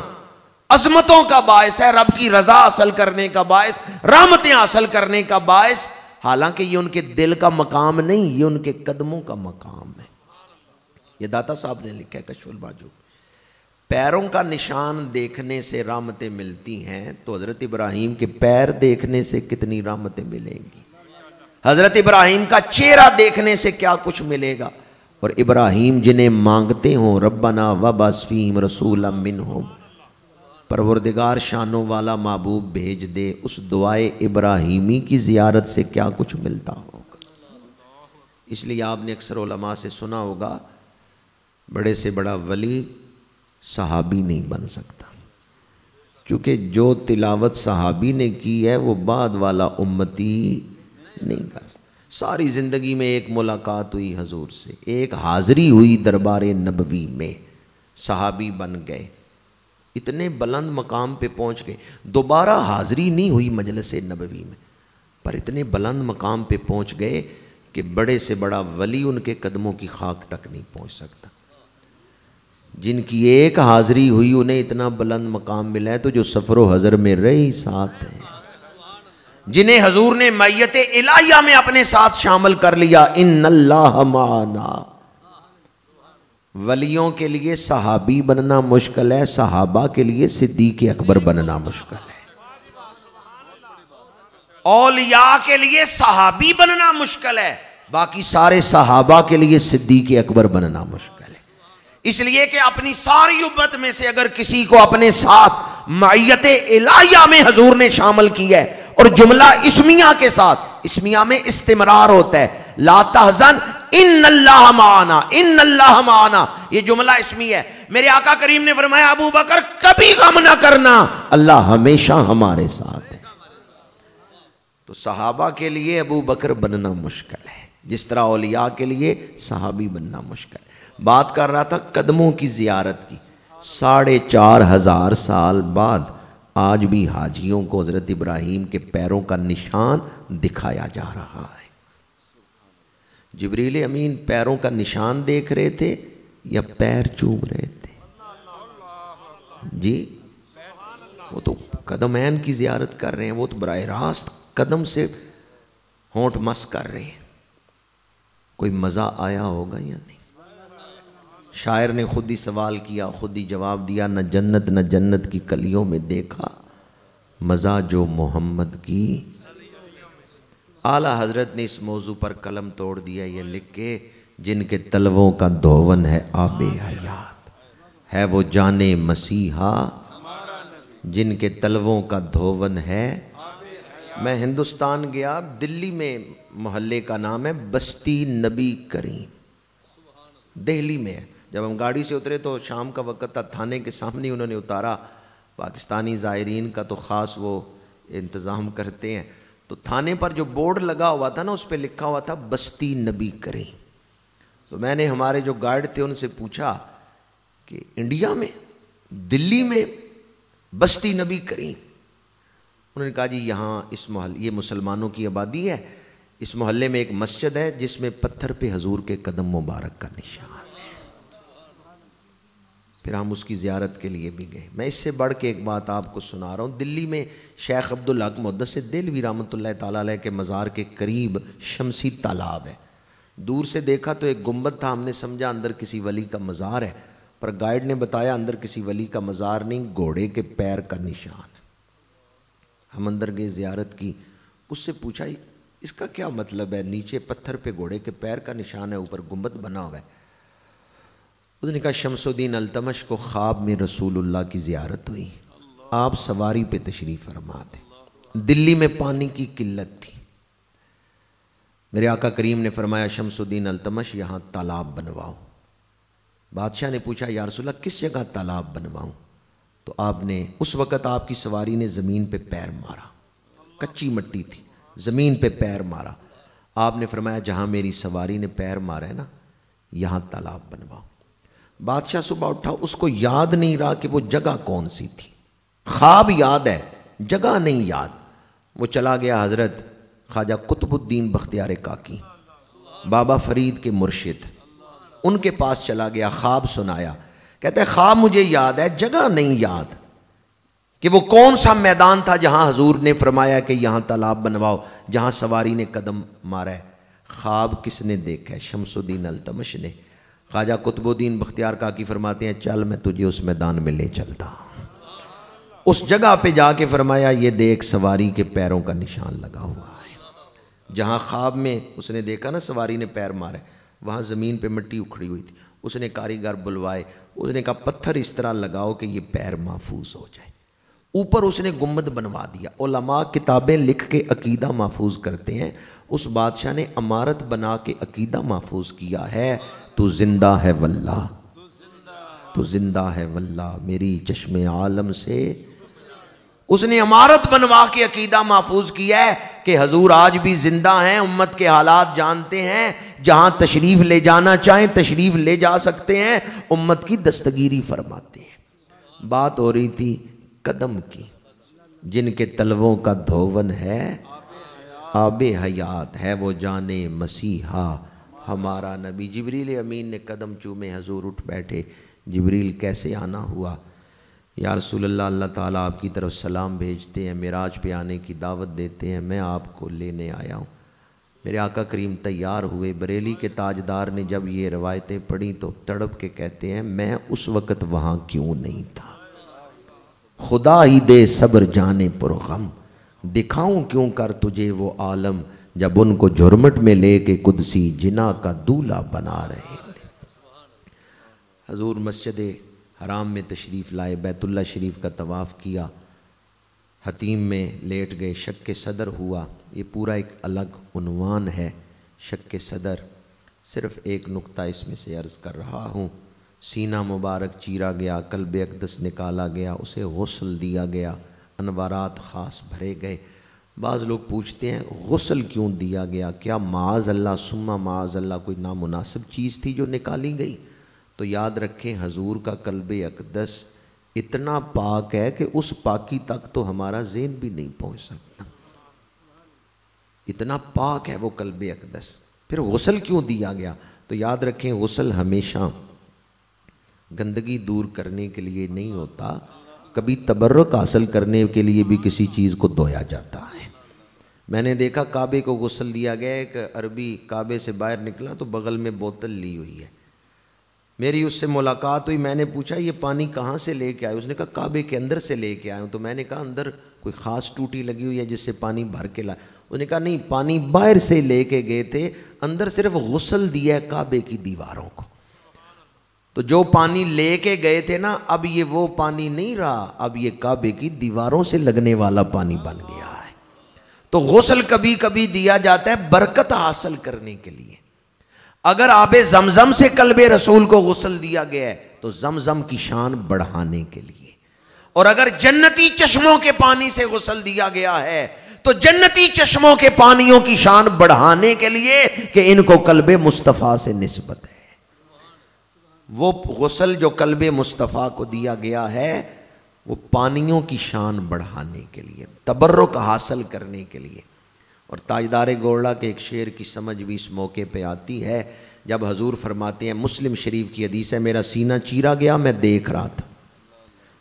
عظمتوں کا باعث ہے، رب کی رضا حاصل کرنے کا باعث، رحمتیں حاصل کرنے کا باعث، حالانکہ یہ ان کے دل کا مقام نہیں، یہ ان کے قدموں کا مقام ہے۔ یہ داتا صاحب نے لکھا ہے کشف المعجوب۔ پیروں کا نشان دیکھنے سے رحمتیں ملتی ہیں، تو حضرت ابراہیم کے پیر دیکھنے سے کتنی رحمتیں ملیں گی، حضرت ابراہیم کا چہرہ دیکھنے سے کیا کچھ ملے گا۔ اور ابراہیم جنہیں مانگتے ہوں ربنا وبعث فیہم رسولا منہم، پروردگار شانوں والا محبوب بھیج دے، اس دعائے ابراہیمی کی زیارت سے کیا کچھ ملتا ہوگا۔ اس لیے آپ نے اکثر علماء سے سنا ہوگا بڑے سے بڑا ولی صحابی نہیں بن سکتا، کیونکہ جو تلاوت صحابی نے کی ہے وہ بعد والا امتی نہیں کر سکتا۔ ساری زندگی میں ایک ملاقات ہوئی حضور سے، ایک حاضری ہوئی دربار نبوی میں، صحابی بن گئے، اتنے بلند مقام پہ پہنچ گئے۔ دوبارہ حاضری نہیں ہوئی مجلس نبوی میں، پر اتنے بلند مقام پہ پہنچ گئے کہ بڑے سے بڑا ولی ان کے قدموں کی خاک تک نہیں پہنچ سکتا۔ جن کی ایک حاضری ہوئی انہیں اتنا بلند مقام ملا ہے، تو جو سفر و حضر میں رہی ساتھ ہیں، جنہیں حضور نے معیت الہیہ میں اپنے ساتھ شامل کر لیا، ان اللہ معنا۔ ولیوں کے لیے صحابی بننا مشکل ہے، صحابہ کے لیے صدیق اکبر بننا مشکل ہے۔ اولیاء کے لیے صحابی بننا مشکل ہے، باقی سارے صحابہ کے لیے صدیق اکبر بننا مشکل ہے۔ اس لیے کہ اپنی ساری امت میں سے اگر کسی کو اپنے ساتھ معیت الہیہ میں حضور نے شامل کیا ہے، اور جملہ اسمیہ کے ساتھ، اسمیہ میں استمرار ہوتا ہے، لا تحزن ان اللہ معنا، ان اللہ معنا، یہ جملہ اسمی ہے۔ میرے آقا کریم نے فرمایا ابو بکر کبھی غم نہ کرنا، اللہ ہمیشہ ہمارے ساتھ ہے۔ تو صحابہ کے لیے ابو بکر بننا مشکل ہے، جس طرح اولیاء کے لیے صحابی بننا مشکل ہے۔ بات کر رہا تھا قدموں کی زیارت کی۔ 4500 سال بعد آج بھی حاجیوں کو حضرت ابراہیم کے پیروں کا نشان دکھایا جا رہا ہے۔ جبریل امین پیروں کا نشان دیکھ رہے تھے یا پیر چوم رہے تھے؟ جی وہ تو قدمین کی زیارت کر رہے ہیں، وہ تو براہ راست قدم سے ہونٹ مس کر رہے ہیں۔ کوئی مزہ آیا ہوگا یا نہیں؟ شاعر نے خود ہی سوال کیا، خود ہی جواب دیا، نہ جنت نہ جنت کی کلیوں میں دیکھا مزہ جو محمد کی۔ اعلیٰ حضرت نے اس موضوع پر قلم توڑ دیا، یہ لکھ کے، جن کے تلووں کا دھون ہے آب حیات، ہے وہ جان مسیحا جن کے تلووں کا دھون ہے۔ میں ہندوستان گیا، دلی میں محلے کا نام ہے بستی نبی کریم، دہلی میں ہے۔ جب ہم گاڑی سے اترے تو شام کا وقت تھا، تھانے کے سامنے انہوں نے اتارا، پاکستانی زائرین کا تو خاص وہ انتظام کرتے ہیں، تو تھانے پر جو بورڈ لگا ہوا تھا نا، اس پہ لکھا ہوا تھا بستی نبی کریم۔ تو میں نے ہمارے جو گائیڈ تھے ان سے پوچھا کہ انڈیا میں، دلی میں بستی نبی کریم؟ انہوں نے کہا جی یہاں اس محلے، یہ مسلمانوں کی آبادی ہے، اس محلے میں ایک مسجد ہے جس میں پتھر پہ حضور کے قدم مبارک کا نشان ہے۔ پھر ہم اس کی زیارت کے لیے بھی گئے۔ میں اس سے بڑھ کے ایک بات آپ کو سنا رہا ہوں، دلی میں شیخ عبدالحق محدث دہلوی رحمۃ اللہ تعالیٰ علیہ کے مزار کے قریب شمسی تالاب ہے۔ دور سے دیکھا تو ایک گنبد تھا، ہم نے سمجھا اندر کسی ولی کا مزار ہے، پر گائیڈ نے بتایا اندر کسی ولی کا مزار نہیں، گھوڑے کے پیر کا نشان ہے۔ ہم اندر گئے، زیارت کی، اس سے پوچھا اس کا کیا مطلب ہے؟ نیچے پتھر پہ گھوڑے کے پیر کا نشان ہے، اوپر گنبد بنا ہوا ہے۔ اس نے کہا شمس الدین التمش کو خواب میں رسول اللہ کی زیارت ہوئی، آپ سواری پہ تشریف فرما تھے، دلی میں پانی کی قلت تھی، میرے آقا کریم نے فرمایا شمس الدین التمش یہاں تالاب بنواؤ۔ بادشاہ نے پوچھا یا رسول اللہ کس جگہ تالاب بنواؤں؟ تو آپ نے، اس وقت آپ کی سواری نے زمین پہ پیر مارا، کچی مٹی تھی، زمین پہ پیر مارا، آپ نے فرمایا جہاں میری سواری نے پیر مارا ہے نا، یہاں تالاب بنواؤ۔ بادشاہ صبح اٹھا، اس کو یاد نہیں رہا کہ وہ جگہ کون سی تھی، خواب یاد ہے، جگہ نہیں یاد۔ وہ چلا گیا حضرت خواجہ قطب الدین بختیار کاکی، بابا فرید کے مرشد، ان کے پاس چلا گیا، خواب سنایا، کہتے ہیں خواب مجھے یاد ہے، جگہ نہیں یاد کہ وہ کون سا میدان تھا جہاں حضور نے فرمایا کہ یہاں تالاب بنواؤ، جہاں سواری نے قدم مارا ہے۔ خواب کس نے دیکھا ہے؟ شمس الدین التمش نے۔ خواجہ قطب الدین بختیار کاکی فرماتے ہیں چل میں تجھے اس میدان میں لے چلتا ہوں۔ اس جگہ پہ جا کے فرمایا یہ دیکھ سواری کے پیروں کا نشان لگا ہوا ہے، جہاں خواب میں اس نے دیکھا نا سواری نے پیر مارے، وہاں زمین پہ مٹی اکھڑی ہوئی تھی۔ اس نے کاریگر بلوائے، اس نے کہا پتھر اس طرح لگاؤ کہ یہ پیر محفوظ ہو جائے۔ اوپر اس نے گنبد بنوا دیا۔ علماء کتابیں لکھ کے عقیدہ محفوظ کرتے ہیں، اس بادشاہ نے عمارت بنا کے عقیدہ محفوظ کیا ہے، تو زندہ ہے واللہ، تو زندہ ہے واللہ، میری چشم عالم سے۔ اس نے عمارت بنوا کے عقیدہ محفوظ کیا ہے کہ حضور آج بھی زندہ ہیں، امت کے حالات جانتے ہیں، جہاں تشریف لے جانا چاہیں تشریف لے جا سکتے ہیں، امت کی دستگیری فرماتے ہیں۔ بات ہو رہی تھی قدم کی، جن کے تلووں کا دھون ہے آب حیات، ہے وہ جانے مسیحا ہمارا نبی۔ جبریل امین نے قدم چومے، حضور اٹھ بیٹھے۔ جبریل کیسے آنا ہوا؟ یا رسول اللہ، اللہ تعالیٰ آپ کی طرف سلام بھیجتے ہیں، معراج پہ آنے کی دعوت دیتے ہیں، میں آپ کو لینے آیا ہوں۔ میرے آقا کریم تیار ہوئے۔ بریلی کے تاجدار نے جب یہ روایتیں پڑھی تو تڑپ کے کہتے ہیں میں اس وقت وہاں کیوں نہیں تھا، خدا ہی دے صبر جانے پرغم، دکھاؤں کیوں کر تجھے وہ عالم جب ان کو جھرمٹ میں لے کے قدسی جنا کا دولہا بنا رہے تھے۔ حضور مسجد حرام میں تشریف لائے، بیت اللہ شریف کا طواف کیا، حتیم میں لیٹ گئے، شک صدر ہوا۔ یہ پورا ایک الگ عنوان ہے شک صدر، صرف ایک نقطہ اس میں سے عرض کر رہا ہوں۔ سینہ مبارک چیرا گیا، قلب اقدس نکالا گیا، اسے غسل دیا گیا، انوارات خاص بھرے گئے۔ بعض لوگ پوچھتے ہیں غسل کیوں دیا گیا؟ کیا معاذ اللہ ثم معاذ اللہ کوئی نامناسب چیز تھی جو نکالی گئی؟ تو یاد رکھیں حضور کا قلب اقدس اتنا پاک ہے کہ اس پاکی تک تو ہمارا ذہن بھی نہیں پہنچ سکتا، اتنا پاک ہے وہ قلب اقدس۔ پھر غسل کیوں دیا گیا؟ تو یاد رکھیں غسل ہمیشہ گندگی دور کرنے کے لیے نہیں ہوتا، کبھی تبرک حاصل کرنے کے لیے بھی کسی چیز کو دھویا جاتا ہے۔ میں نے دیکھا کعبے کو غسل دیا گیا، ایک عربی کعبے سے باہر نکلا تو بغل میں بوتل لی ہوئی ہے، میری اس سے ملاقات ہوئی، میں نے پوچھا یہ پانی کہاں سے لے کے آئے؟ اس نے کہا کعبے کے اندر سے لے کے آئے ہوں۔ تو میں نے کہا اندر کوئی خاص ٹوٹی لگی ہوئی ہے جس سے پانی بھر کے لائے؟ اس نے کہا نہیں، پانی باہر سے لے کے گئے تھے، اندر صرف غسل دیا ہے کعبے کی دیواروں کو۔ تو جو پانی لے کے گئے تھے نا، اب یہ وہ پانی نہیں رہا، اب یہ کعبے کی دیواروں سے لگنے والا پانی بن گیا ہے۔ تو غسل کبھی کبھی دیا جاتا ہے برکت حاصل کرنے کے لیے۔ اگر آب زمزم سے قلب رسول کو غسل دیا گیا ہے تو زمزم کی شان بڑھانے کے لیے، اور اگر جنتی چشموں کے پانی سے غسل دیا گیا ہے تو جنتی چشموں کے پانیوں کی شان بڑھانے کے لیے کہ ان کو قلب مصطفیٰ سے نسبت ہے۔ وہ غسل جو قلب مصطفیٰ کو دیا گیا ہے وہ پانیوں کی شان بڑھانے کے لیے، تبرک حاصل کرنے کے لیے۔ اور تاجدار گولڑا کے ایک شعر کی سمجھ بھی اس موقع پہ آتی ہے، جب حضور فرماتے ہیں، مسلم شریف کی حدیث ہے، میرا سینہ چیرا گیا میں دیکھ رہا تھا،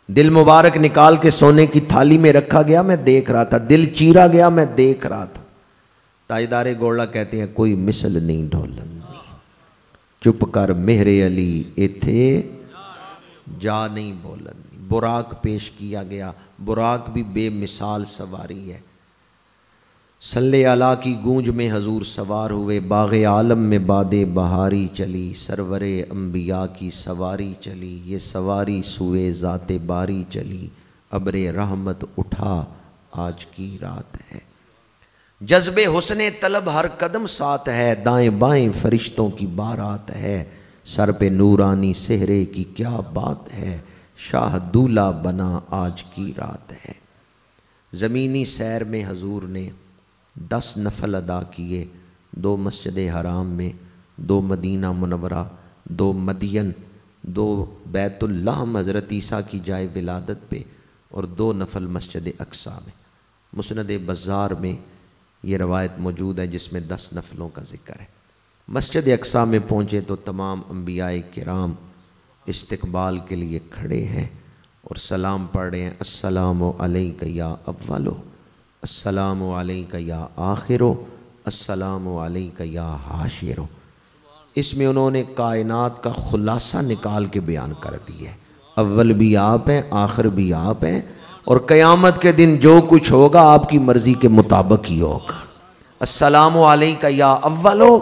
دل مبارک نکال کے سونے کی تھالی میں رکھا گیا میں دیکھ رہا تھا، دل چیرا گیا میں دیکھ رہا تھا۔ تاجدار گولڑا کہتے ہیں کوئی مثل نہیں ڈھولن، چپ کر مہر علی ایتھے جا نہیں بولن۔ براق پیش کیا گیا، براق بھی بے مثال سواری ہے۔ صلی اللہ کی گونج میں حضور سوار ہوئے، باغ عالم میں باد بہاری چلی، سرور انبیاء کی سواری چلی، یہ سواری سوئے ذات باری چلی، ابر رحمت اٹھا آج کی رات ہے۔ جذب حسن طلب ہر قدم ساتھ ہے، دائیں بائیں فرشتوں کی بارات ہے، سر پہ نورانی سہرے کی کیا بات ہے، شاہ دولہ بنا آج کی رات ہے۔ زمینی سیر میں حضور نے 10 نفل ادا کیے، 2 مسجد حرام میں، 2 مدینہ منورہ، 2 مدین، 2 بیت اللہ حضرت عیسیٰ کی جائے ولادت پہ، اور 2 نفل مسجد اقصیٰ میں۔ مسند بزار میں یہ روایت موجود ہے جس میں 10 نفلوں کا ذکر ہے۔ مسجد اقصیٰ میں پہنچے تو تمام انبیاء کرام استقبال کے لیے کھڑے ہیں اور سلام پڑھ رہے ہیں، السلام علیک یا اولو، السلام علیک یا آخرو، السلام علیک یا حاشرو۔ اس میں انہوں نے کائنات کا خلاصہ نکال کے بیان کر دیا ہے، اول بھی آپ ہیں، آخر بھی آپ ہیں، اور قیامت کے دن جو کچھ ہوگا آپ کی مرضی کے مطابق ہی ہوگا۔ السلام علیک یا اولو،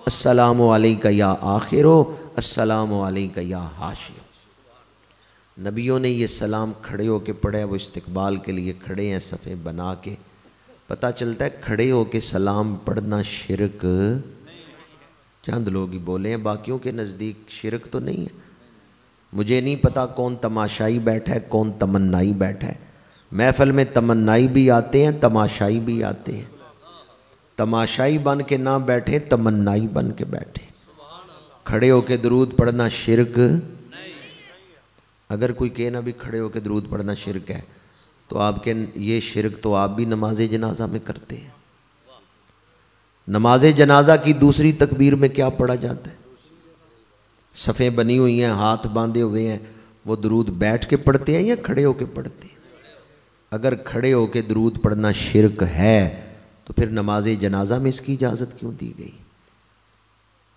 السلام علیک یا آخرو، السلام علیک یا حاشرو۔ نبیوں نے یہ سلام کھڑے ہو کے پڑھے، وہ استقبال کے لیے کھڑے ہیں صفیں بنا کے۔ پتہ چلتا ہے کھڑے ہو کے سلام پڑھنا شرک، چند لوگ ہی بولے ہیں، باقیوں کے نزدیک شرک تو نہیں ہے۔ مجھے نہیں پتا کون تماشائی بیٹھا ہے کون تمنائی بیٹھا ہے۔ محفل میں تمنائی بھی آتے ہیں، تماشائی بھی آتے ہیں۔ تماشائی بن کے نہ بیٹھے، تمنائی بن کے بیٹھے۔ کھڑے ہو کے درود پڑھنا شرک، اگر کوئی کہے نا بھی کھڑے ہو کے درود پڑھنا شرک ہے تو آپ کے یہ شرک تو آپ بھی نماز جنازہ میں کرتے ہیں۔ نماز جنازہ کی دوسری تکبیر میں کیا پڑھا جاتا ہے؟ صفیں بنی ہوئی ہیں، ہاتھ باندھے ہوئے ہیں، وہ درود بیٹھ کے پڑھتے ہیں یا کھڑے ہو کے پڑھتے ہیں؟ اگر کھڑے ہو کے درود پڑھنا شرک ہے تو پھر نماز جنازہ میں اس کی اجازت کیوں دی گئی؟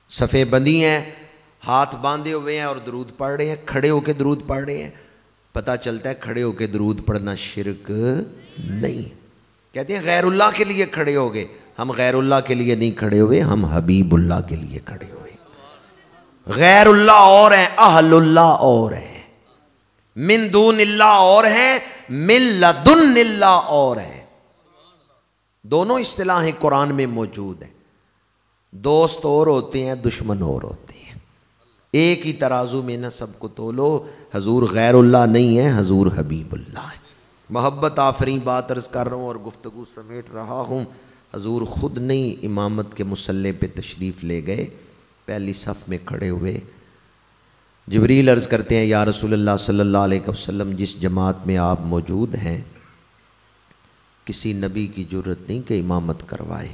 صفیں بندھی ہیں، ہاتھ باندھے ہوئے ہیں اور درود پڑھ رہے ہیں، کھڑے ہو کے درود پڑھ رہے ہیں۔ پتہ چلتا ہے کھڑے ہو کے درود پڑھنا شرک نہیں۔ کہتے ہیں غیر اللہ کے لیے کھڑے ہو گئے، ہم غیر اللہ کے لیے نہیں کھڑے ہوئے، ہم حبیب اللہ کے لیے کھڑے ہوئے۔ غیر اللہ اور ہیں، اہل اللہ اور ہیں، من دون اللہ اور ہیں، من لدن اللہ اور ہیں۔ دونوں اصطلاحیں قرآن میں موجود ہیں۔ دوست اور ہوتے ہیں، دشمن اور ہوتے ہیں۔ ایک ہی ترازو میں نہ سب کو تولو۔ حضور غیر اللہ نہیں ہے، حضور حبیب اللہ ہے۔ محبت آفریں بات عرض کر رہا ہوں اور گفتگو سمیٹ رہا ہوں۔ حضور خود نہیں امامت کے مصلی پہ تشریف لے گئے، پہلی صف میں کھڑے ہوئے، جبریل عرض کرتے ہیں یا رسول اللہ صلی اللہ علیہ وسلم، جس جماعت میں آپ موجود ہیں کسی نبی کی جرت نہیں کہ امامت کروائے،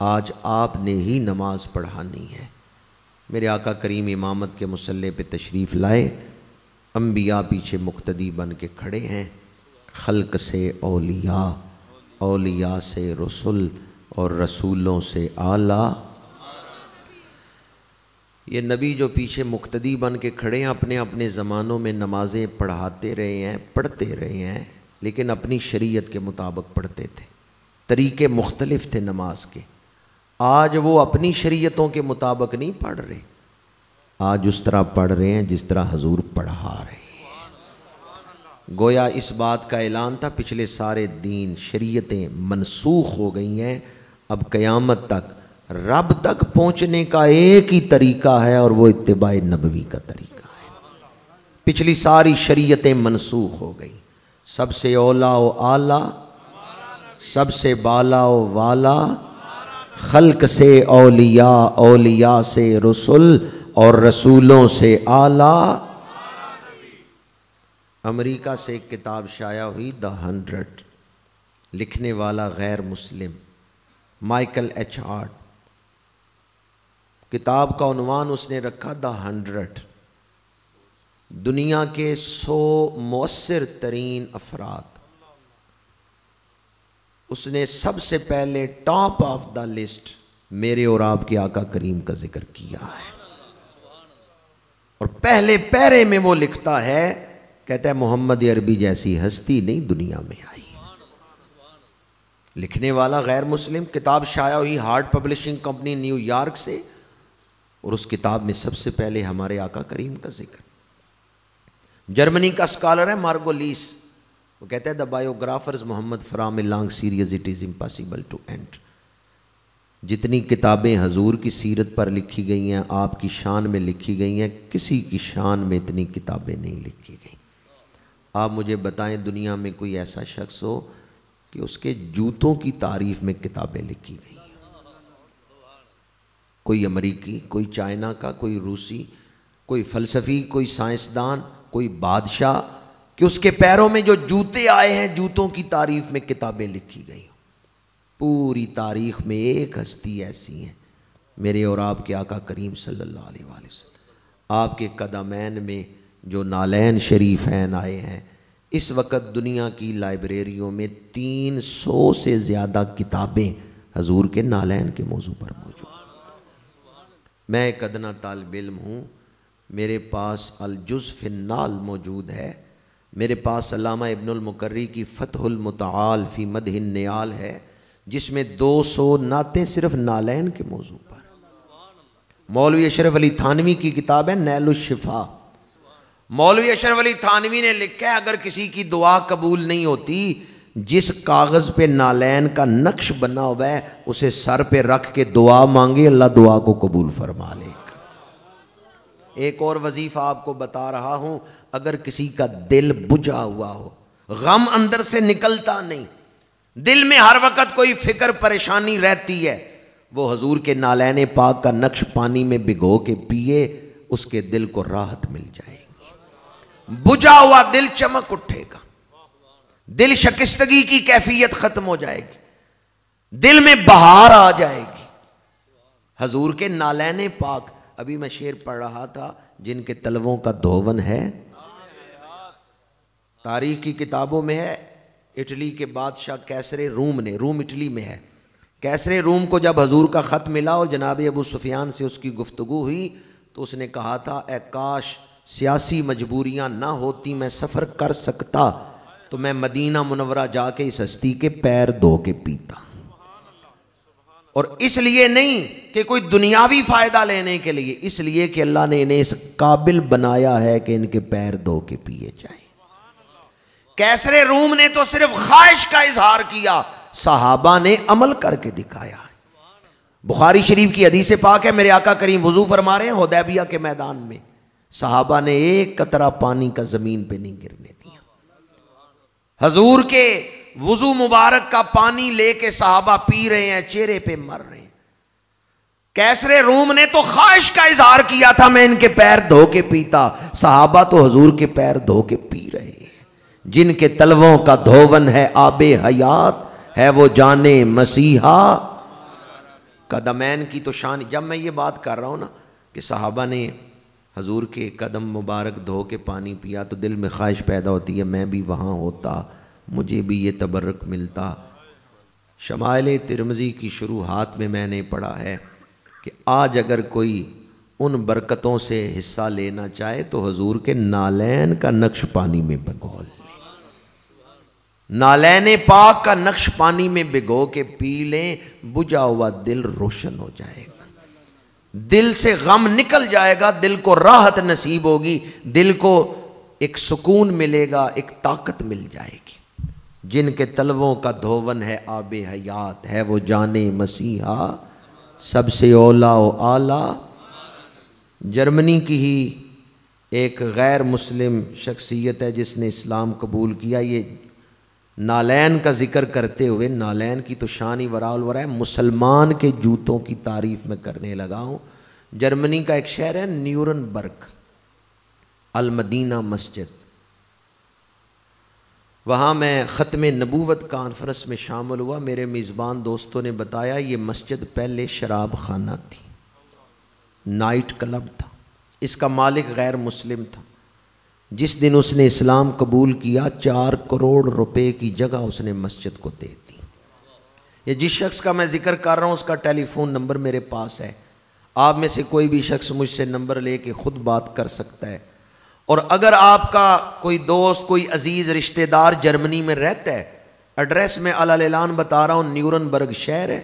آج آپ نے ہی نماز پڑھانی ہے۔ میرے آقا کریم امامت کے مصلی پہ تشریف لائے، انبیاء پیچھے مقتدی بن کے کھڑے ہیں، خلق سے اولیاء، اولیاء سے رسول اور رسولوں سے اعلیٰ۔ یہ نبی جو پیچھے مقتدی بن کے کھڑے ہیں اپنے اپنے زمانوں میں نمازیں پڑھاتے رہے ہیں، پڑھتے رہے ہیں، لیکن اپنی شریعت کے مطابق پڑھتے تھے، طریقے مختلف تھے نماز کے۔ آج وہ اپنی شریعتوں کے مطابق نہیں پڑھ رہے، آج اس طرح پڑھ رہے ہیں جس طرح حضور پڑھا رہے ہیں۔ گویا اس بات کا اعلان تھا پچھلے سارے دین شریعتیں منسوخ ہو گئی ہیں، اب قیامت تک رب تک پہنچنے کا ایک ہی طریقہ ہے اور وہ اتباع نبوی کا طریقہ ہے۔ پچھلی ساری شریعتیں منسوخ ہو گئی، سب سے اولا و اعلیٰ، سب سے بالا و والا، خلق سے اولیاء، اولیاء سے رسول اور رسولوں سے اعلیٰ۔ امریکہ سے ایک کتاب شائع ہوئی The 100، لکھنے والا غیر مسلم مائیکل ایچ ہارٹ۔ کتاب کا عنوان اس نے رکھا The 100، دنیا کے 100 مؤثر ترین افراد۔ اس نے سب سے پہلے ٹاپ آف دا لسٹ میرے اور آپ کے آقا کریم کا ذکر کیا ہے، اور پہلے پیرے میں وہ لکھتا ہے، کہتا ہے محمد عربی جیسی ہستی نہیں دنیا میں آئی۔ لکھنے والا غیر مسلم، کتاب شائع ہوئی heart publishing company new York سے، اور اس کتاب میں سب سے پہلے ہمارے آقا کریم کا ذکر۔ جرمنی کا اسکالر ہے مارگو لیس، وہ کہتا ہے the biographers Muhammad from a long series it is impossible to end. جتنی کتابیں حضور کی سیرت پر لکھی گئی ہیں، آپ کی شان میں لکھی گئی ہیں، کسی کی شان میں اتنی کتابیں نہیں لکھی گئیں۔ آپ مجھے بتائیں دنیا میں کوئی ایسا شخص ہو کہ اس کے جوتوں کی تعریف میں کتابیں لکھی گئی ہیں؟ کوئی امریکی، کوئی چائنا کا، کوئی روسی، کوئی فلسفی، کوئی سائنسدان، کوئی بادشاہ، کہ اس کے پیروں میں جو جوتے آئے ہیں جوتوں کی تعریف میں کتابیں لکھی گئی ہوں؟ پوری تاریخ میں ایک ہستی ایسی ہیں، میرے اور آپ کے آقا کریم صلی اللہ علیہ وآلہ وسلم۔ آپ کے قدمین میں جو نالین شریفین آئے ہیں، اس وقت دنیا کی لائبریریوں میں 300 سے زیادہ کتابیں حضور کے نالین کے موضوع پر موجود ہیں۔ میں ایک ادنا طالب علم ہوں، میرے پاس الجز فی النال موجود ہے، میرے پاس علامہ ابن المقری کی فتح المتعال فی مدح النیال ہے، جس میں 200 نعتیں صرف نالین کے موضوع پر۔ مولوی اشرف علی تھانوی کی کتاب ہے نیل الشفا۔ مولوی اشرف علی تھانوی نے لکھا ہے اگر کسی کی دعا قبول نہیں ہوتی، جس کاغذ پہ نالین کا نقش بنا ہوا ہے اسے سر پہ رکھ کے دعا مانگے، اللہ دعا کو قبول فرما لے گا۔ ایک اور وظیفہ آپ کو بتا رہا ہوں، اگر کسی کا دل بجھا ہوا ہو، غم اندر سے نکلتا نہیں، دل میں ہر وقت کوئی فکر پریشانی رہتی ہے، وہ حضور کے نالین پاک کا نقش پانی میں بھگو کے پیے، اس کے دل کو راحت مل جائے گی، بجھا ہوا دل چمک اٹھے گا، دل شکستگی کی کیفیت ختم ہو جائے گی، دل میں بہار آ جائے گی۔ حضور کے نالین پاک، ابھی میں شعر پڑھ رہا تھا، جن کے تلووں کا دھون ہے، تاریخ کی کتابوں میں ہے، اٹلی کے بادشاہ کیسر روم نے، روم اٹلی میں ہے، کیسر روم کو جب حضور کا خط ملا اور جناب ابو سفیان سے اس کی گفتگو ہوئی تو اس نے کہا تھا اے کاش سیاسی مجبوریاں نہ ہوتی، میں سفر کر سکتا تو میں مدینہ منورہ جا کے اس ہستی کے پیر دھو کے پیتا، اور اس لیے نہیں کہ کوئی دنیاوی فائدہ لینے کے لیے، اس لیے کہ اللہ نے انہیں اس قابل بنایا ہے کہ ان کے پیر دھو کے پیے جائیں۔ کیسر روم نے تو صرف خواہش کا اظہار کیا، صحابہ نے عمل کر کے دکھایا ہے۔ بخاری شریف کی حدیث پاک ہے، میرے آقا کریم وضو فرما رہے ہیں حدیبیہ کے میدان میں، صحابہ نے ایک قطرہ پانی کا زمین پہ نہیں گرنے دیا۔ حضور کے وضو مبارک کا پانی لے کے صحابہ پی رہے ہیں، چہرے پہ مر رہے ہیں۔ کیسرے روم نے تو خواہش کا اظہار کیا تھا میں ان کے پیر دھو کے پیتا، صحابہ تو حضور کے پیر دھو کے پی رہے ہیں۔ جن کے تلووں کا دھوون ہے آب حیات، ہے وہ جانے مسیحا قدمین کی تو شان۔ جب میں یہ بات کر رہا ہوں نا کہ صحابہ نے حضور کے قدم مبارک دھو کے پانی پیا، تو دل میں خواہش پیدا ہوتی ہے میں بھی وہاں ہوتا، مجھے بھی یہ تبرک ملتا۔ شمائل ترمذی کی شروحات میں نے پڑھا ہے کہ آج اگر کوئی ان برکتوں سے حصہ لینا چاہے تو حضور کے نالین کا نقش پانی میں بھگو لے، نالین پاک کا نقش پانی میں بھگو کے پی لیں، بجھا ہوا دل روشن ہو جائے گا، دل سے غم نکل جائے گا، دل کو راحت نصیب ہوگی، دل کو ایک سکون ملے گا، ایک طاقت مل جائے گی۔ جن کے تلووں کا دھوون ہے آب حیات، ہے وہ جانے مسیحا سب سے اولا و اعلیٰ۔ جرمنی کی ہی ایک غیر مسلم شخصیت ہے جس نے اسلام قبول کیا، یہ نالین کا ذکر کرتے ہوئے، نالین کی تو شان ہی وراء الورا ہے، مسلمان کے جوتوں کی تعریف میں کرنے لگا ہوں۔ جرمنی کا ایک شہر ہے نیورنبرگ، المدینہ مسجد، وہاں میں ختم نبوت کانفرنس میں شامل ہوا۔ میرے میزبان دوستوں نے بتایا یہ مسجد پہلے شراب خانہ تھی، نائٹ کلب تھا، اس کا مالک غیر مسلم تھا۔ جس دن اس نے اسلام قبول کیا 4 کروڑ روپے کی جگہ اس نے مسجد کو دے دی۔ یہ جس شخص کا میں ذکر کر رہا ہوں اس کا ٹیلی فون نمبر میرے پاس ہے، آپ میں سے کوئی بھی شخص مجھ سے نمبر لے کے خود بات کر سکتا ہے۔ اور اگر آپ کا کوئی دوست، کوئی عزیز رشتہ دار جرمنی میں رہتا ہے، ایڈریس میں علی اعلان بتا رہا ہوں، نیورنبرگ شہر ہے،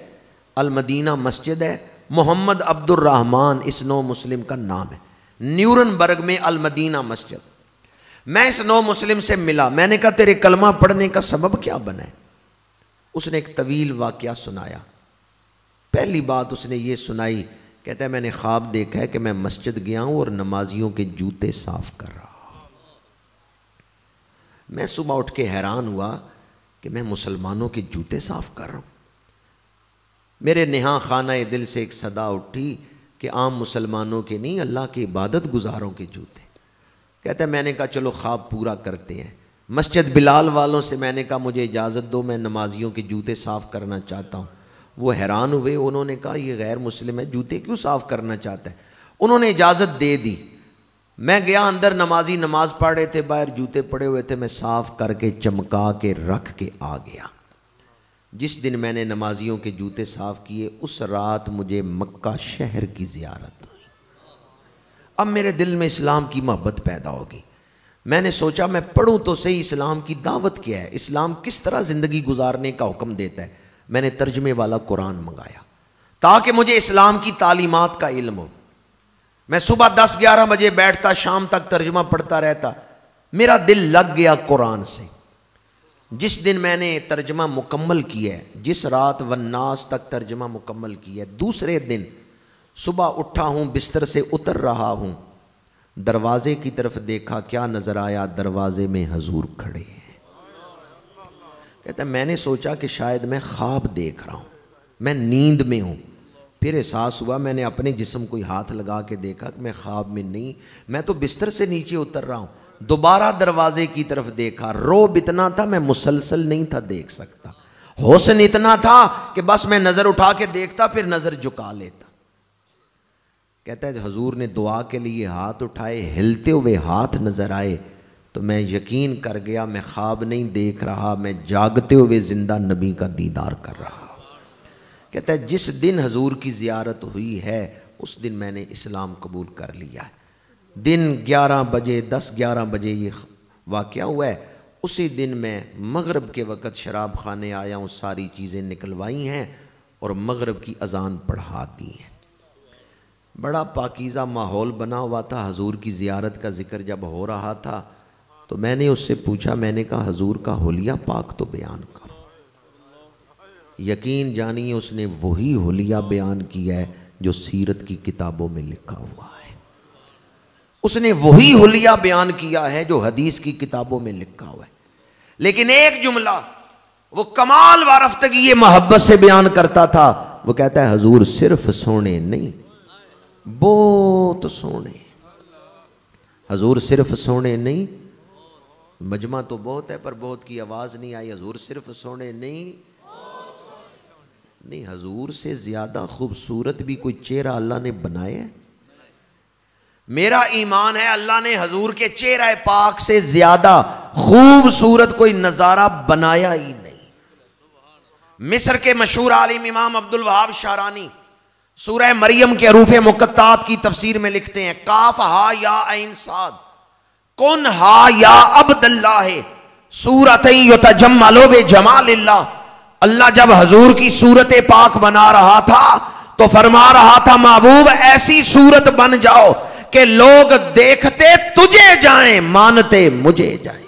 المدینہ مسجد ہے، محمد عبد الرحمن اس نو مسلم کا نام ہے، نیورنبرگ میں المدینہ مسجد۔ میں اس نو مسلم سے ملا، میں نے کہا تیرے کلمہ پڑھنے کا سبب کیا بنا ہے؟ اس نے ایک طویل واقعہ سنایا۔ پہلی بات اس نے یہ سنائی، کہتا ہے میں نے خواب دیکھا ہے کہ میں مسجد گیا ہوں اور نمازیوں کے جوتے صاف کر رہا ہوں۔ میں صبح اٹھ کے حیران ہوا کہ میں مسلمانوں کے جوتے صاف کر رہا ہوں۔ میرے نہاں خانہ دل سے ایک صدا اٹھی کہ عام مسلمانوں کے نہیں، اللہ کے عبادت گزاروں کے جوتے۔ کہتا ہے میں نے کہا چلو خواب پورا کرتے ہیں۔ مسجد بلال والوں سے میں نے کہا مجھے اجازت دو، میں نمازیوں کے جوتے صاف کرنا چاہتا ہوں۔ وہ حیران ہوئے، انہوں نے کہا یہ غیر مسلم ہے، جوتے کیوں صاف کرنا چاہتا ہے؟ انہوں نے اجازت دے دی۔ میں گیا اندر، نمازی نماز پڑھ رہے تھے، باہر جوتے پڑے ہوئے تھے، میں صاف کر کے چمکا کے رکھ کے آ گیا۔ جس دن میں نے نمازیوں کے جوتے صاف کیے اس رات مجھے مکہ شہر کی زیارت ہوئی۔ اب میرے دل میں اسلام کی محبت پیدا ہوگی۔ میں نے سوچا میں پڑھوں تو صحیح اسلام کی دعوت کیا ہے، اسلام کس طرح زندگی گزارنے کا حکم دیتا ہے۔ میں نے ترجمے والا قرآن منگایا تاکہ مجھے اسلام کی تعلیمات کا علم ہو۔ میں صبح 10-11 بجے بیٹھتا، شام تک ترجمہ پڑھتا رہتا، میرا دل لگ گیا قرآن سے۔ جس دن میں نے ترجمہ مکمل کیا ہے، جس رات والناس تک ترجمہ مکمل کیا ہے، دوسرے دن صبح اٹھا ہوں، بستر سے اتر رہا ہوں، دروازے کی طرف دیکھا، کیا نظر آیا؟ دروازے میں حضور کھڑے ہیں۔ کہتا ہے میں نے سوچا کہ شاید میں خواب دیکھ رہا ہوں، میں نیند میں ہوں۔ پھر احساس ہوا، میں نے اپنے جسم کو ہاتھ لگا کے دیکھا کہ میں خواب میں نہیں، میں تو بستر سے نیچے اتر رہا ہوں۔ دوبارہ دروازے کی طرف دیکھا، روب اتنا تھا میں مسلسل نہیں تھا دیکھ سکتا، حسن اتنا تھا کہ بس میں نظر اٹھا کے دیکھتا پھر نظر جھکا لیتا۔ کہتا ہے حضور نے دعا کے لیے ہاتھ اٹھائے، ہلتے ہوئے ہاتھ نظر آئے تو میں یقین کر گیا میں خواب نہیں دیکھ رہا، میں جاگتے ہوئے زندہ نبی کا دیدار کر رہا ہوں۔ کہتا ہے جس دن حضور کی زیارت ہوئی ہے اس دن میں نے اسلام قبول کر لیا ہے۔ دن 11 بجے 10-11 بجے یہ واقعہ ہوا ہے۔ اسی دن میں مغرب کے وقت شراب خانے آیا ہوں، ساری چیزیں نکلوائی ہیں اور مغرب کی اذان پڑھا دی ہیں۔ بڑا پاکیزہ ماحول بنا ہوا تھا۔ حضور کی زیارت کا ذکر جب ہو رہا تھا تو میں نے اس سے پوچھا، میں نے کہا حضور کا حلیہ پاک تو بیان کرو۔ یقین جانیے اس نے وہی حلیہ بیان کیا ہے جو سیرت کی کتابوں میں لکھا ہوا ہے، اس نے وہی حلیہ بیان کیا ہے جو حدیث کی کتابوں میں لکھا ہوا ہے۔ لیکن ایک جملہ وہ کمال وارفتگی محبت سے بیان کرتا تھا، وہ کہتا ہے حضور صرف سونے نہیں، بہت سونے. حضور صرف سونے نہیں، مجمع تو بہت ہے پر بہت کی آواز نہیں آئی. حضور صرف سونے نہیں، حضور سے زیادہ خوبصورت بھی کوئی چہرہ اللہ نے بنایا ہے؟ میرا ایمان ہے اللہ نے حضور کے چہرہ پاک سے زیادہ خوبصورت کوئی نظارہ بنایا ہی نہیں. مصر کے مشہور عالم امام عبد الوہاب شارانی سورہ مریم کے حروف مقطعات کی تفسیر میں لکھتے ہیں کاف ہا یا عین صاد کن ہا یا عبد اللہ صورتیں یتجملوا بجمال اللہ. اللہ جب حضور کی صورت پاک بنا رہا تھا تو فرما رہا تھا محبوب ایسی صورت بن جاؤ کہ لوگ دیکھتے تجھے جائیں مانتے مجھے جائیں.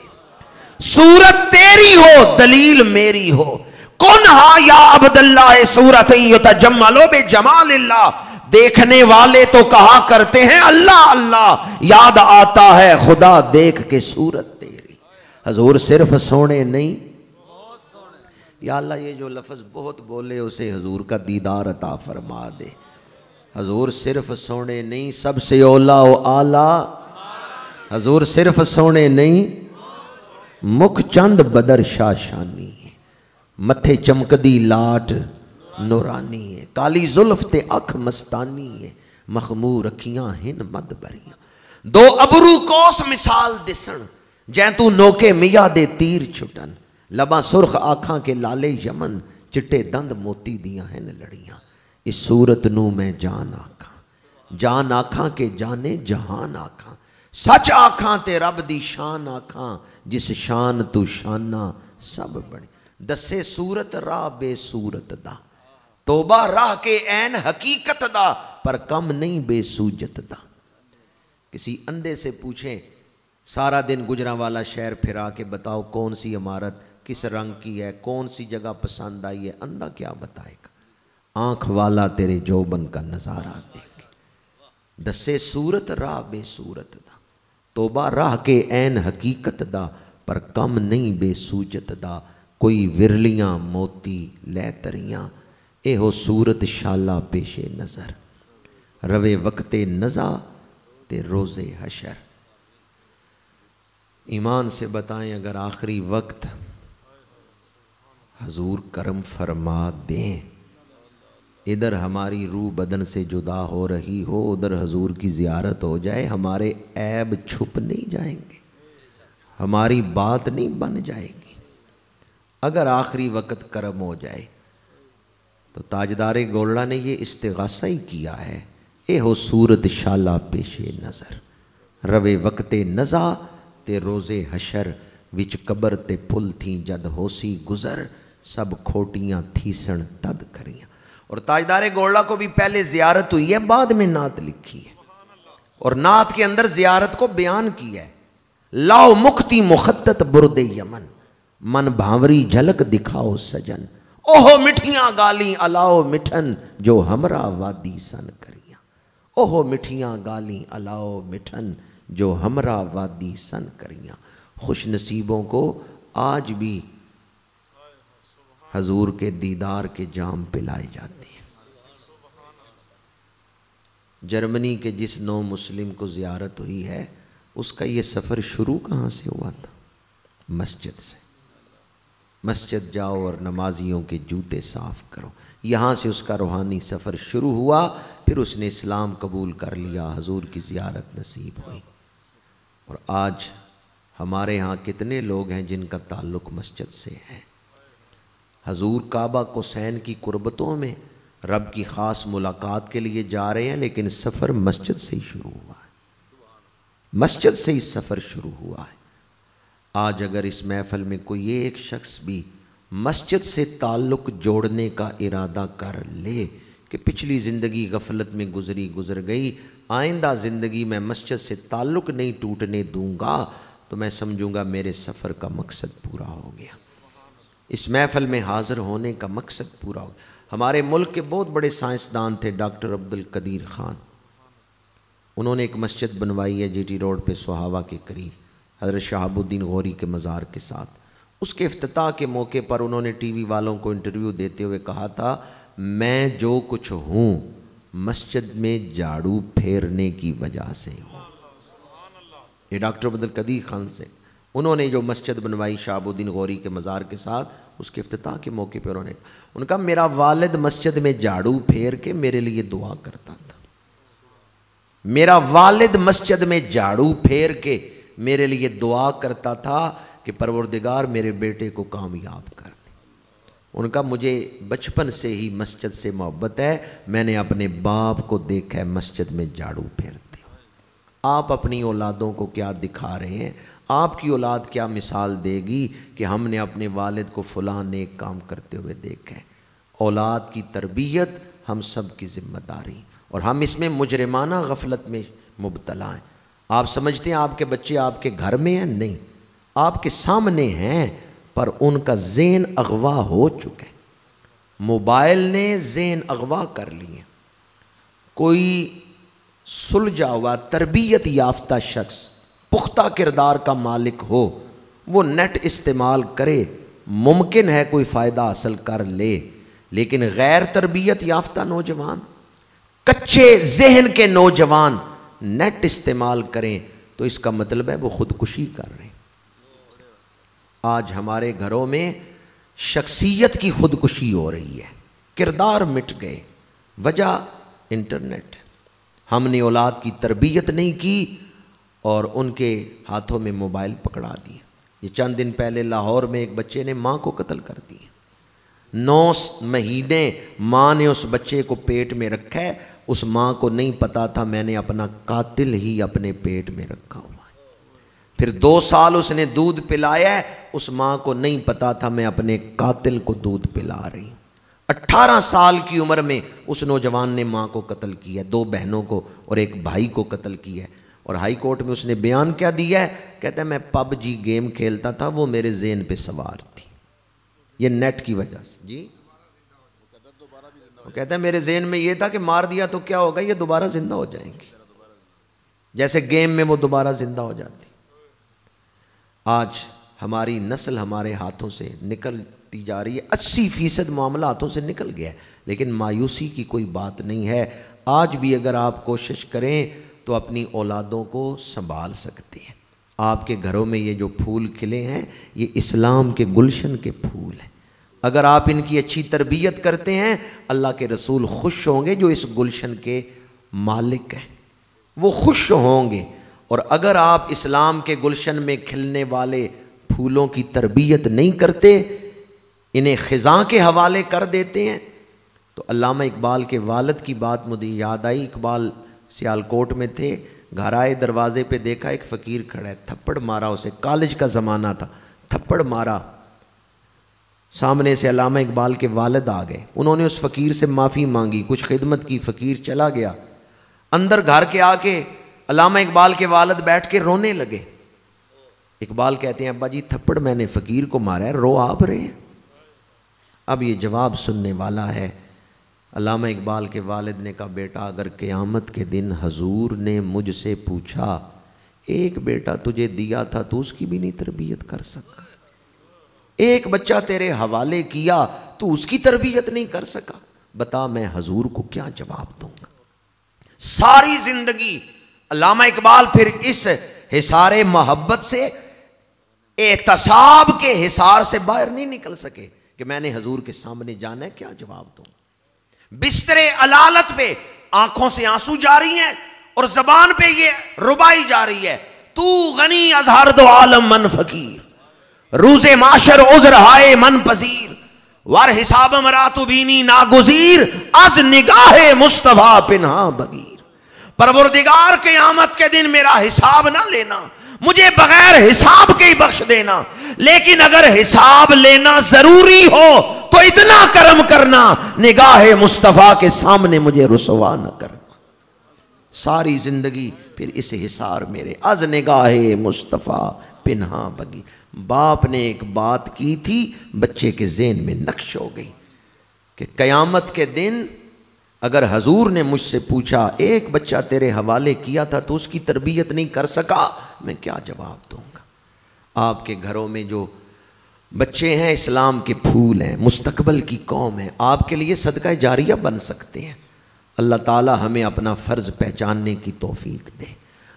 صورت تیری ہو دلیل میری ہو. کن ہا یا عبد اللہ صورتیں یتجملوا بجمال اللہ. دیکھنے والے تو کہا کرتے ہیں اللہ اللہ، یاد آتا ہے خدا دیکھ کے صورت تیری. حضور صرف سونے نہیں، یا اللہ یہ جو لفظ بہت بولے اسے حضور کا دیدار عطا فرما دے. حضور صرف سونے نہیں، سب سے اولا و اعلیٰ. حضور صرف سونے نہیں، مکھ چند بدر شاشانی ہے، متھے چمکدی لاٹ نورانی ہے، کالی زلف تے اکھ مستانی ہے، مخمور اکھیاں ہن مد بریاں. دو ابرو کوس مثال دسن جیں تو نوکے میا دے تیر چھٹن. لباں سرخ آنکھاں کے لالے یمن، چٹے دند موتی دیاں ہیں لڑیاں. اس صورت نو میں جان آکھاں، جان آکھاں کے جانے جہان آکھاں. سچ آکھاں تے رب دی شان آکھاں، جس شان تو شانہ سب بڑی. دسے صورت راہ بے صورت دا، توبہ راہ کے عین حقیقت دا، پر کم نہیں بے سوجت دا. کسی اندھے سے پوچھیں سارا دن گجرانوالا شہر پھرا کے بتاؤ کون سی عمارت کس رنگ کی ہے، کون سی جگہ پسند آئی ہے، اندھا کیا بتائے گا؟ آنکھ والا تیرے جوبن کا نظارہ دیکھے. دسے صورت راہ بے صورت دا، توبہ راہ کے عین حقیقت دا، پر کم نہیں بے سوجت دا. کوئی ورلیاں موتی لے تریاں، اے ہو صورت شالا پیش نظر. روے وقت نزا تے روز حشر. ایمان سے بتائیں اگر آخری وقت حضور کرم فرما دیں، ادھر ہماری روح بدن سے جدا ہو رہی ہو، ادھر حضور کی زیارت ہو جائے، ہمارے عیب چھپ نہیں جائیں گے، ہماری بات نہیں بن جائے گی. اگر آخری وقت کرم ہو جائے تو تاجدار گولڑا نے یہ استغاثہ ہی کیا ہے. اے ہو صورت شالا پیش نظر، روے وقت نزا تے روز حشر. وچ قبر تے پھل تھیں جد ہوسی گزر، سب کھوٹیاں تھیسن تد کریاں. اور تاجدار گولڑا کو بھی پہلے زیارت ہوئی ہے، بعد میں نعت لکھی ہے، اور نعت کے اندر زیارت کو بیان کیا ہے. لاؤ مکتی مخطط برد یمن، من بھاوری جھلک دکھاؤ سجن. اوہو مٹھیاں گالی الاؤ مٹھن، جو ہمراہ وادی سن کریاں. اوہو مٹھیاں گالی الاؤ مٹھن، جو ہمراہ وادی سن کریاں. خوش نصیبوں کو آج بھی حضور کے دیدار کے جام پلائے جاتے ہیں. جرمنی کے جس نو مسلم کو زیارت ہوئی ہے اس کا یہ سفر شروع کہاں سے ہوا تھا؟ مسجد سے. مسجد جاؤ اور نمازیوں کے جوتے صاف کرو. یہاں سے اس کا روحانی سفر شروع ہوا، پھر اس نے اسلام قبول کر لیا، حضور کی زیارت نصیب ہوئی. اور آج ہمارے ہاں کتنے لوگ ہیں جن کا تعلق مسجد سے ہے. حضور کعبہ قصین کی قربتوں میں رب کی خاص ملاقات کے لیے جا رہے ہیں، لیکن سفر مسجد سے ہی شروع ہوا ہے. مسجد سے ہی سفر شروع ہوا ہے. آج اگر اس محفل میں کوئی ایک شخص بھی مسجد سے تعلق جوڑنے کا ارادہ کر لے کہ پچھلی زندگی غفلت میں گزر گئی، آئندہ زندگی میں مسجد سے تعلق نہیں ٹوٹنے دوں گا، تو میں سمجھوں گا میرے سفر کا مقصد پورا ہو گیا، اس محفل میں حاضر ہونے کا مقصد پورا ہو گیا. ہمارے ملک کے بہت بڑے سائنسدان تھے ڈاکٹر عبدالقدیر خان. انہوں نے ایک مسجد بنوائی ہے جی ٹی روڈ پہ سہاوا کے قریب حضرت شہاب الدین غوری کے مزار کے ساتھ. اس کے افتتاح کے موقع پر انہوں نے ٹی وی والوں کو انٹرویو دیتے ہوئے کہا تھا میں جو کچھ ہوں مسجد میں جھاڑو پھیرنے کی وجہ سے ہوں۔ یہ ڈاکٹر عبدالقدیر خان سے، انہوں نے جو مسجد بنوائی شہاب الدین غوری کے مزار کے ساتھ، اس کے افتتاح کے موقع پہ انہوں نے کہا میرا والد مسجد میں جھاڑو پھیر کے میرے لیے دعا کرتا تھا، میرا والد مسجد میں جھاڑو پھیر کے میرے لیے دعا کرتا تھا کہ پروردگار میرے بیٹے کو کامیاب کر دے۔ ان کا مجھے بچپن سے ہی مسجد سے محبت ہے، میں نے اپنے باپ کو دیکھا ہے مسجد میں جھاڑو پھیرتے ہو۔ آپ اپنی اولادوں کو کیا دکھا رہے ہیں؟ آپ کی اولاد کیا مثال دے گی کہ ہم نے اپنے والد کو فلاں نیک کام کرتے ہوئے دیکھا ہے؟ اولاد کی تربیت ہم سب کی ذمہ داری، اور ہم اس میں مجرمانہ غفلت میں مبتلا ہیں۔ آپ سمجھتے ہیں آپ کے بچے آپ کے گھر میں ہیں؟ نہیں، آپ کے سامنے ہیں، پر ان کا ذہن اغوا ہو چکے، موبائل نے ذہن اغوا کر لیے۔ کوئی سلجھا ہوا تربیت یافتہ شخص پختہ کردار کا مالک ہو، وہ نیٹ استعمال کرے، ممکن ہے کوئی فائدہ حاصل کر لے، لیکن غیر تربیت یافتہ نوجوان، کچے ذہن کے نوجوان نیٹ استعمال کریں تو اس کا مطلب ہے وہ خودکشی کر رہے ہیں۔ آج ہمارے گھروں میں شخصیت کی خودکشی ہو رہی ہے، کردار مٹ گئے، وجہ انٹرنیٹ ہے۔ ہم نے اولاد کی تربیت نہیں کی اور ان کے ہاتھوں میں موبائل پکڑا دیا۔ یہ چند دن پہلے لاہور میں ایک بچے نے ماں کو قتل کر دیا۔ 9 مہینے ماں نے اس بچے کو پیٹ میں رکھا ہے، اس ماں کو نہیں پتا تھا میں نے اپنا قاتل ہی اپنے پیٹ میں رکھا ہوا ہے۔ پھر 2 سال اس نے دودھ پلایا ہے، اس ماں کو نہیں پتا تھا میں اپنے قاتل کو دودھ پلا رہی ہوں۔ 18 سال کی عمر میں اس نوجوان نے ماں کو قتل کیا، 2 بہنوں کو اور ایک بھائی کو قتل کیا ہے، اور ہائی کورٹ میں اس نے بیان کیا دیا ہے؟ کہتا ہے میں پب جی گیم کھیلتا تھا، وہ میرے ذہن پہ سوار تھی، یہ نیٹ کی وجہ سے۔ جی وہ کہتا ہے میرے ذہن میں یہ تھا کہ مار دیا تو کیا ہوگا، یہ دوبارہ زندہ ہو جائیں گے، جیسے گیم میں وہ دوبارہ زندہ ہو جاتی۔ آج ہماری نسل ہمارے ہاتھوں سے نکلتی جا رہی ہے، 80% معاملہ ہاتھوں سے نکل گیا ہے، لیکن مایوسی کی کوئی بات نہیں ہے۔ آج بھی اگر آپ کوشش کریں تو اپنی اولادوں کو سنبھال سکتے ہیں۔ آپ کے گھروں میں یہ جو پھول کھلے ہیں یہ اسلام کے گلشن کے پھول ہیں، اگر آپ ان کی اچھی تربیت کرتے ہیں اللہ کے رسول خوش ہوں گے، جو اس گلشن کے مالک ہیں وہ خوش ہوں گے۔ اور اگر آپ اسلام کے گلشن میں کھلنے والے پھولوں کی تربیت نہیں کرتے، انہیں خزاں کے حوالے کر دیتے ہیں، تو علامہ اقبال کے والد کی بات مجھے یاد آئی۔ اقبال سیالکوٹ میں تھے، گھر آئے، دروازے پہ دیکھا ایک فقیر کھڑا ہے، تھپڑ مارا اسے، کالج کا زمانہ تھا، تھپڑ مارا۔ سامنے سے علامہ اقبال کے والد آ گئے، انہوں نے اس فقیر سے معافی مانگی، کچھ خدمت کی، فقیر چلا گیا۔ اندر گھر کے آ کے علامہ اقبال کے والد بیٹھ کے رونے لگے۔ اقبال کہتے ہیں ابا جی تھپڑ میں نے فقیر کو مارا ہے، رو آپ رہے ہیں؟ اب یہ جواب سننے والا ہے۔ علامہ اقبال کے والد نے کہا بیٹا اگر قیامت کے دن حضور نے مجھ سے پوچھا ایک بیٹا تجھے دیا تھا تو اس کی بھی نہیں تربیت کر سکا، ایک بچہ تیرے حوالے کیا تو اس کی تربیت نہیں کر سکا، بتا میں حضور کو کیا جواب دوں گا۔ ساری زندگی علامہ اقبال پھر اس حصار محبت سے، احتساب کے حصار سے باہر نہیں نکل سکے کہ میں نے حضور کے سامنے جانا ہے، کیا جواب دوں۔ بستر علالت پہ آنکھوں سے آنسو جاری ہیں اور زبان پہ یہ ربائی جا رہی ہے، تو غنی از ہر دو عالم من فقیر، روز معاشر عذر ہائے من پذیر، ور حساب مراتو بینی ناگزیر، از نگاہ مصطفیٰ پنہاں بگیر۔ پروردگار قیامت کے دن میرا حساب نہ لینا، مجھے بغیر حساب کے ہی بخش دینا، لیکن اگر حساب لینا ضروری ہو تو اتنا کرم کرنا نگاہ مصطفیٰ کے سامنے مجھے رسوا نہ کرنا۔ ساری زندگی پھر اس حصار میرے، از نگاہ مصطفیٰ پنہاں بگی۔ باپ نے ایک بات کی تھی، بچے کے ذہن میں نقش ہو گئی کہ قیامت کے دن اگر حضور نے مجھ سے پوچھا ایک بچہ تیرے حوالے کیا تھا تو اس کی تربیت نہیں کر سکا، میں کیا جواب دوں گا۔ آپ کے گھروں میں جو بچے ہیں اسلام کے پھول ہیں، مستقبل کی قوم ہے، آپ کے لیے صدقہ جاریہ بن سکتے ہیں۔ اللہ تعالی ہمیں اپنا فرض پہچاننے کی توفیق دے۔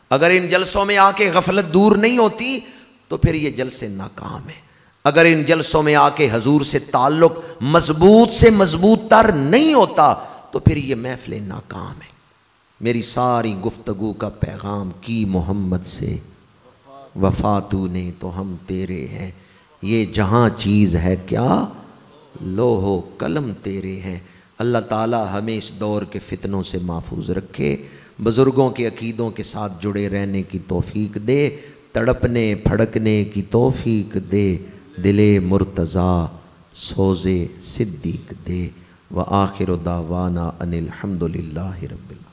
اگر ان جلسوں میں آ کے غفلت دور نہیں ہوتی تو پھر یہ جلسے ناکام ہیں۔ اگر ان جلسوں میں آ کے حضور سے تعلق مضبوط سے مضبوط تر نہیں ہوتا تو پھر یہ محفلیں ناکام ہیں۔ میری ساری گفتگو کا پیغام کی محمد سے وفا تو نے تو ہم تیرے ہیں، یہ جہاں چیز ہے کیا لوح و قلم تیرے ہیں۔ اللہ تعالی ہمیں اس دور کے فتنوں سے محفوظ رکھے، بزرگوں کے عقیدوں کے ساتھ جڑے رہنے کی توفیق دے، تڑپنے پھڑکنے کی توفیق دے، دل مرتضیٰ سوز صدیق دے۔ وآخر دعوانا ان الحمد للہ رب العالمین۔